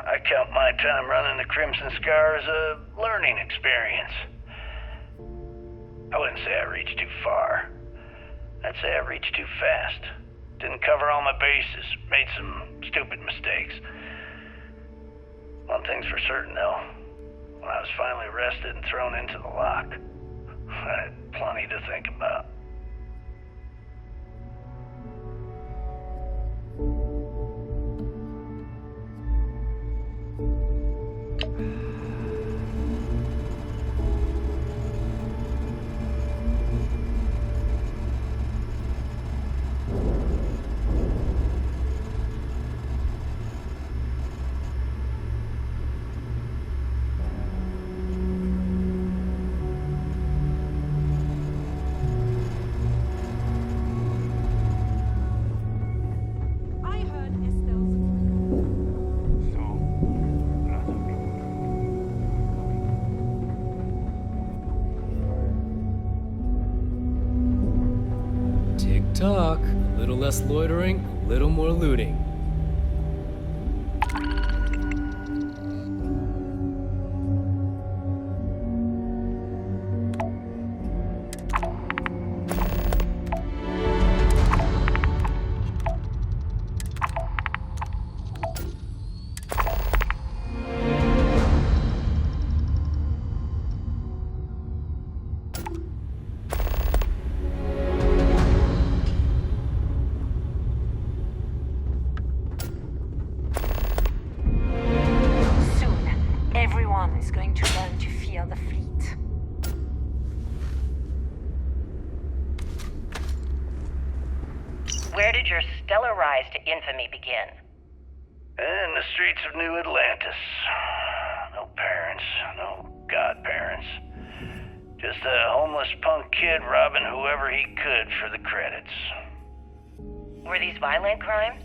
I count my time running the Crimson Scar as a learning experience. I wouldn't say I reached too far. I'd say I reached too fast. Didn't cover all my bases. Made some stupid mistakes. One thing's for certain, though. When I was finally arrested and thrown into the lock, I had plenty to think about. Talk. A little less loitering, a little more looting. Is going to learn to fear the fleet. Where did your stellar rise to infamy begin? In the streets of New Atlantis. No parents, no godparents. Just a homeless punk kid robbing whoever he could for the credits. Were these violent crimes?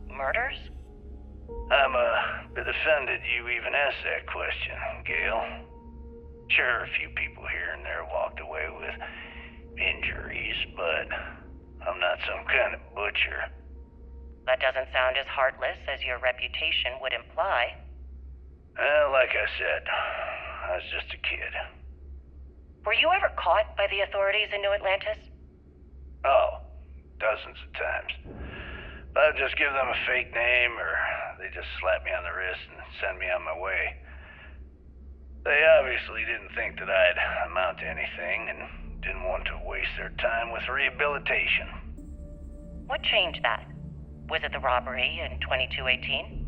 Murders? I'm a bit offended you even asked that question, Gale. Sure, a few people here and there walked away with injuries, but I'm not some kind of butcher. That doesn't sound as heartless as your reputation would imply. Well, like I said, I was just a kid. Were you ever caught by the authorities in New Atlantis? Oh, dozens of times. I'd just give them a fake name, or they just slap me on the wrist and send me on my way. They obviously didn't think that I'd amount to anything and didn't want to waste their time with rehabilitation. What changed that? Was it the robbery in 2218?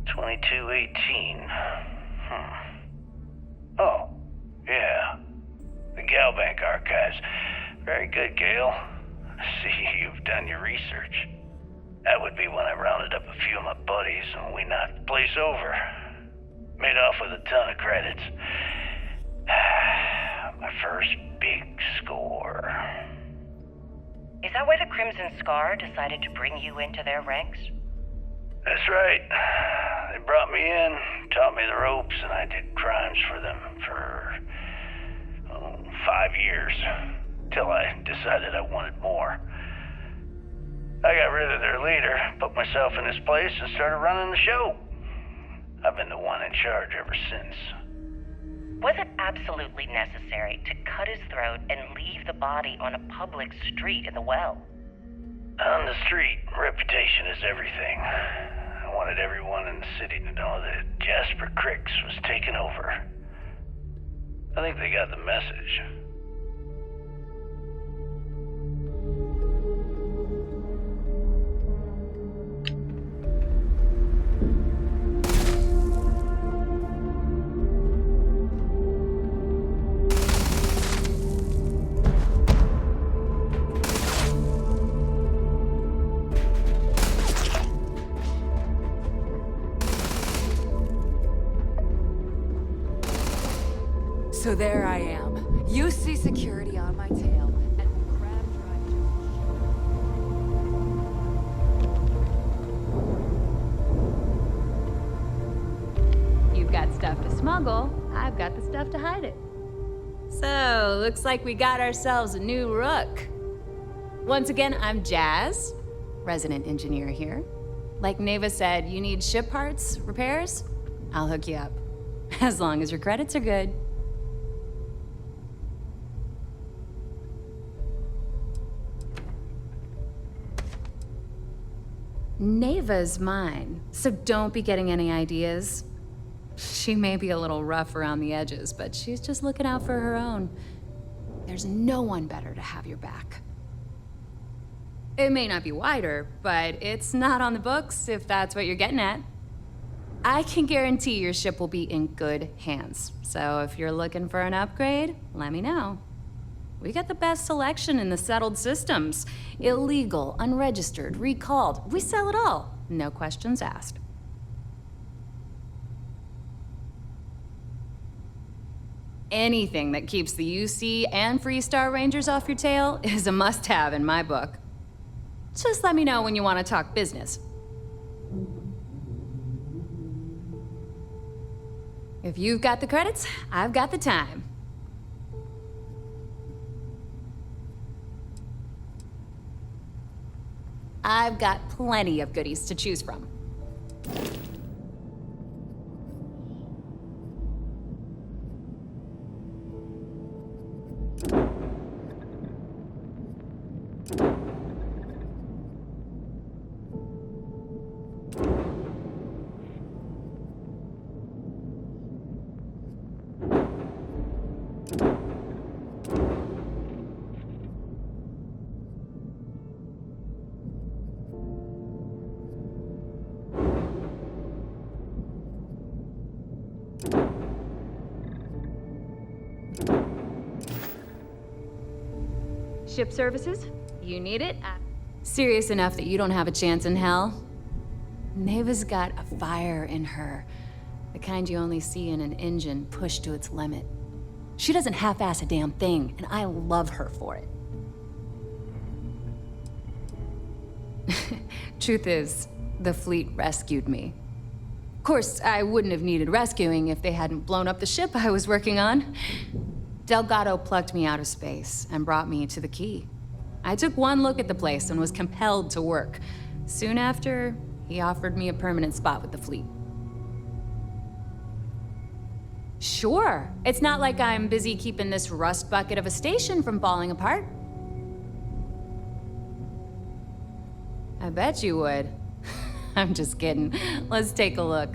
2218. Oh, yeah. The Galbank archives. Very good, Gale. I see you've done your research. That would be when I rounded up a few of my buddies and we knocked the place over. Made off with a ton of credits. My first big score. Is that why the Crimson Scar decided to bring you into their ranks? That's right. They brought me in, taught me the ropes, and I did crimes for them for 5 years. Till I decided I wanted more. I got rid of their leader, put myself in his place, and started running the show. I've been the one in charge ever since. Was it absolutely necessary to cut his throat and leave the body on a public street in the well? On the street, reputation is everything. I wanted everyone in the city to know that Jasper Cricks was taking over. I think they got the message. So there I am. UC security on my tail. And crab drive. You've got stuff to smuggle. I've got the stuff to hide it. So, looks like we got ourselves a new rook. Once again, I'm Jazz, resident engineer here. Like Neva said, you need ship parts, repairs? I'll hook you up. As long as your credits are good. Neva's mine, so don't be getting any ideas. She may be a little rough around the edges, but she's just looking out for her own. There's no one better to have your back. It may not be wider, but it's not on the books if that's what you're getting at. I can guarantee your ship will be in good hands, so if you're looking for an upgrade, let me know. We got the best selection in the settled systems. Illegal, unregistered, recalled. We sell it all. No questions asked. Anything that keeps the UC and Freestar Rangers off your tail is a must-have in my book. Just let me know when you want to talk business. If you've got the credits, I've got the time. I've got plenty of goodies to choose from. Ship services? You need it? Serious enough that you don't have a chance in hell? Neva's got a fire in her. The kind you only see in an engine pushed to its limit. She doesn't half-ass a damn thing, and I love her for it. Truth is, the fleet rescued me. Of course, I wouldn't have needed rescuing if they hadn't blown up the ship I was working on. Delgado plucked me out of space and brought me to the Key. I took one look at the place and was compelled to work. Soon after, he offered me a permanent spot with the fleet. Sure, it's not like I'm busy keeping this rust bucket of a station from falling apart. I bet you would. I'm just kidding. Let's take a look.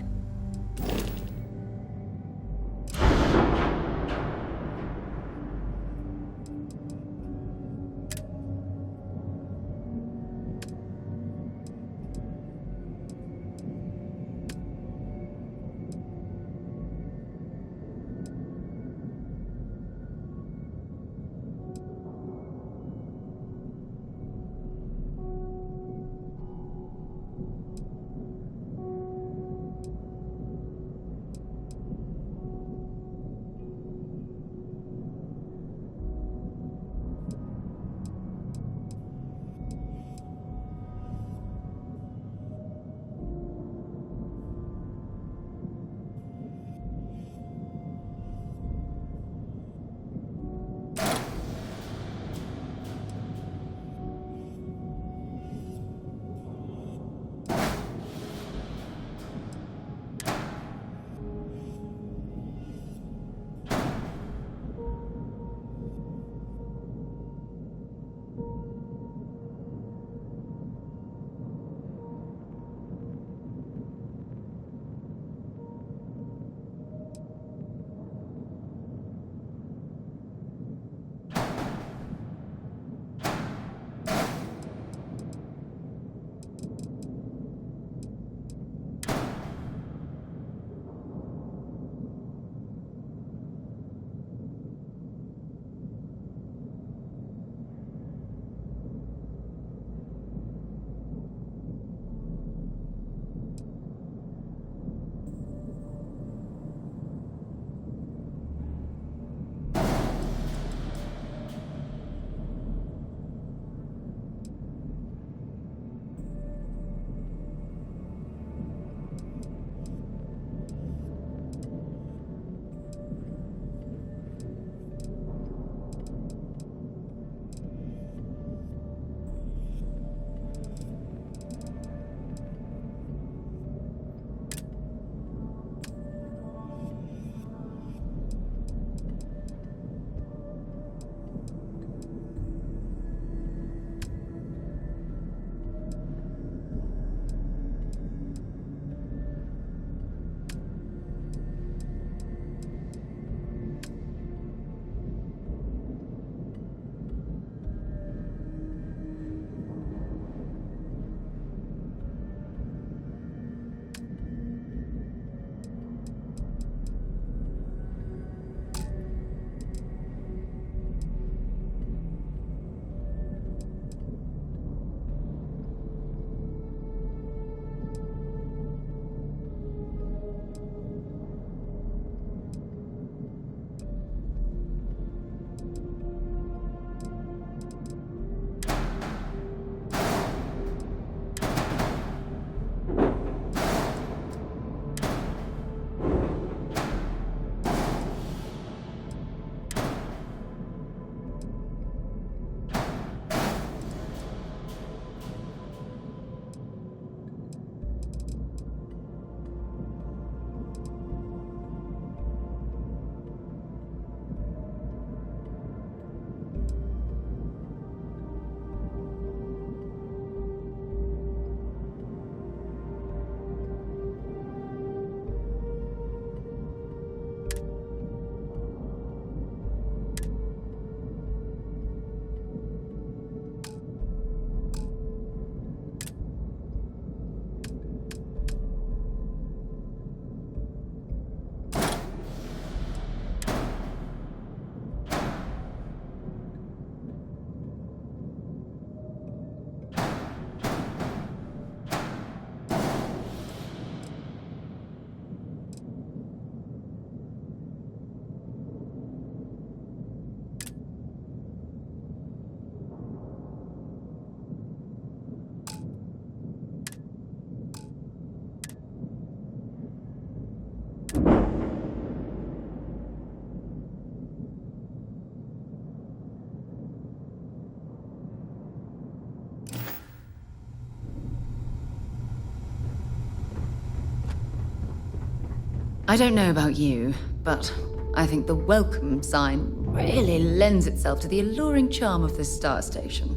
I don't know about you, but I think the welcome sign really lends itself to the alluring charm of this star station.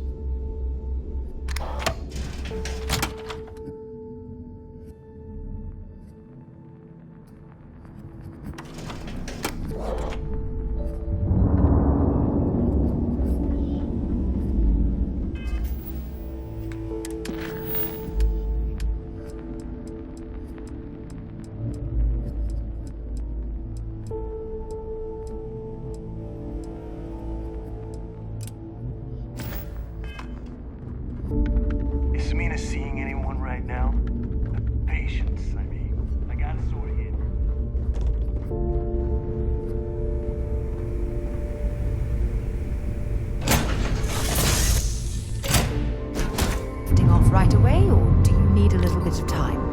Is Mina seeing anyone right now? Patience, I mean. I gotta sort of get... Heading off right away, or do you need a little bit of time?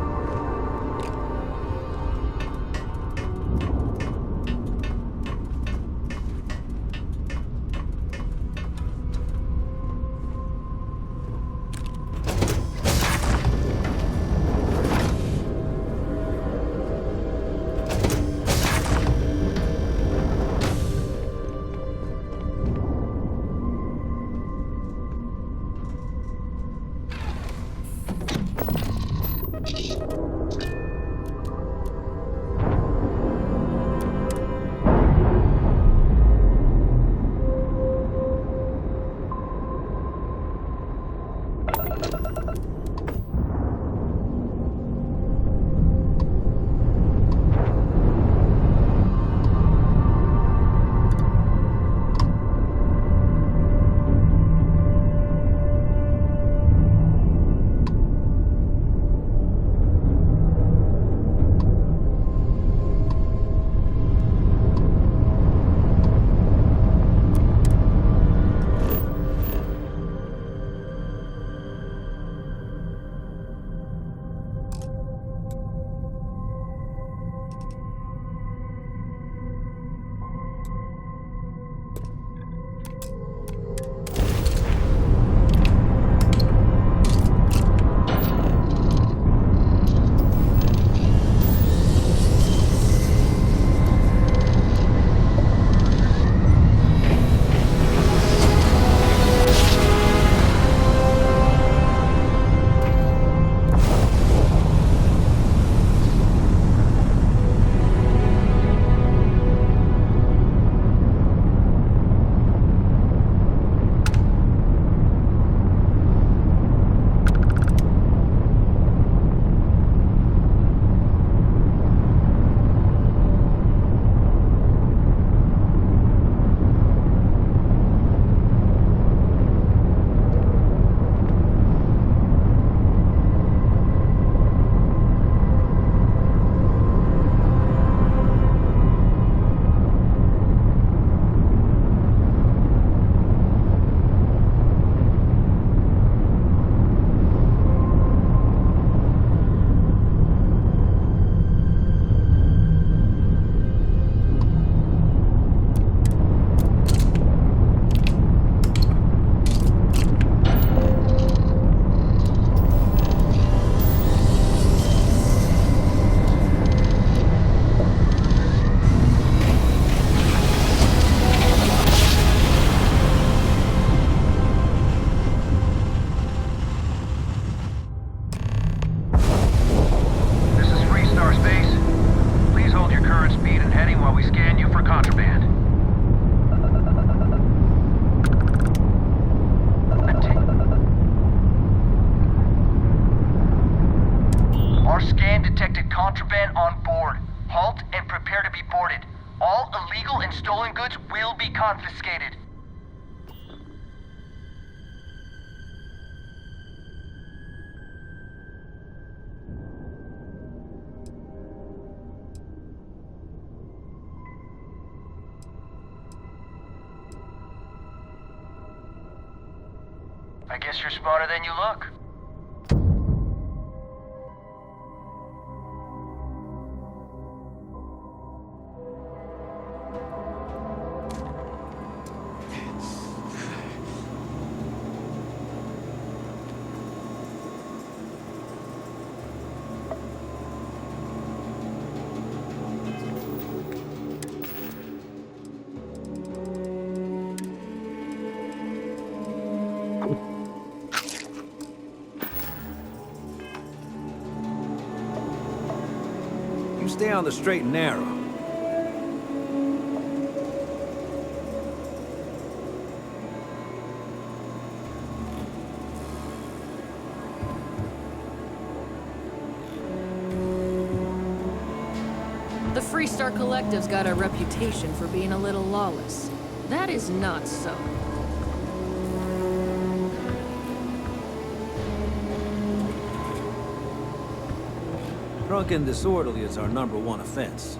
contraband on board. Halt and prepare to be boarded. All illegal and stolen goods will be confiscated. I guess you're smarter than you look. Stay on the straight and narrow. The Freestar Collective's got a reputation for being a little lawless. That is not so. Drunk and disorderly is our #1 offense.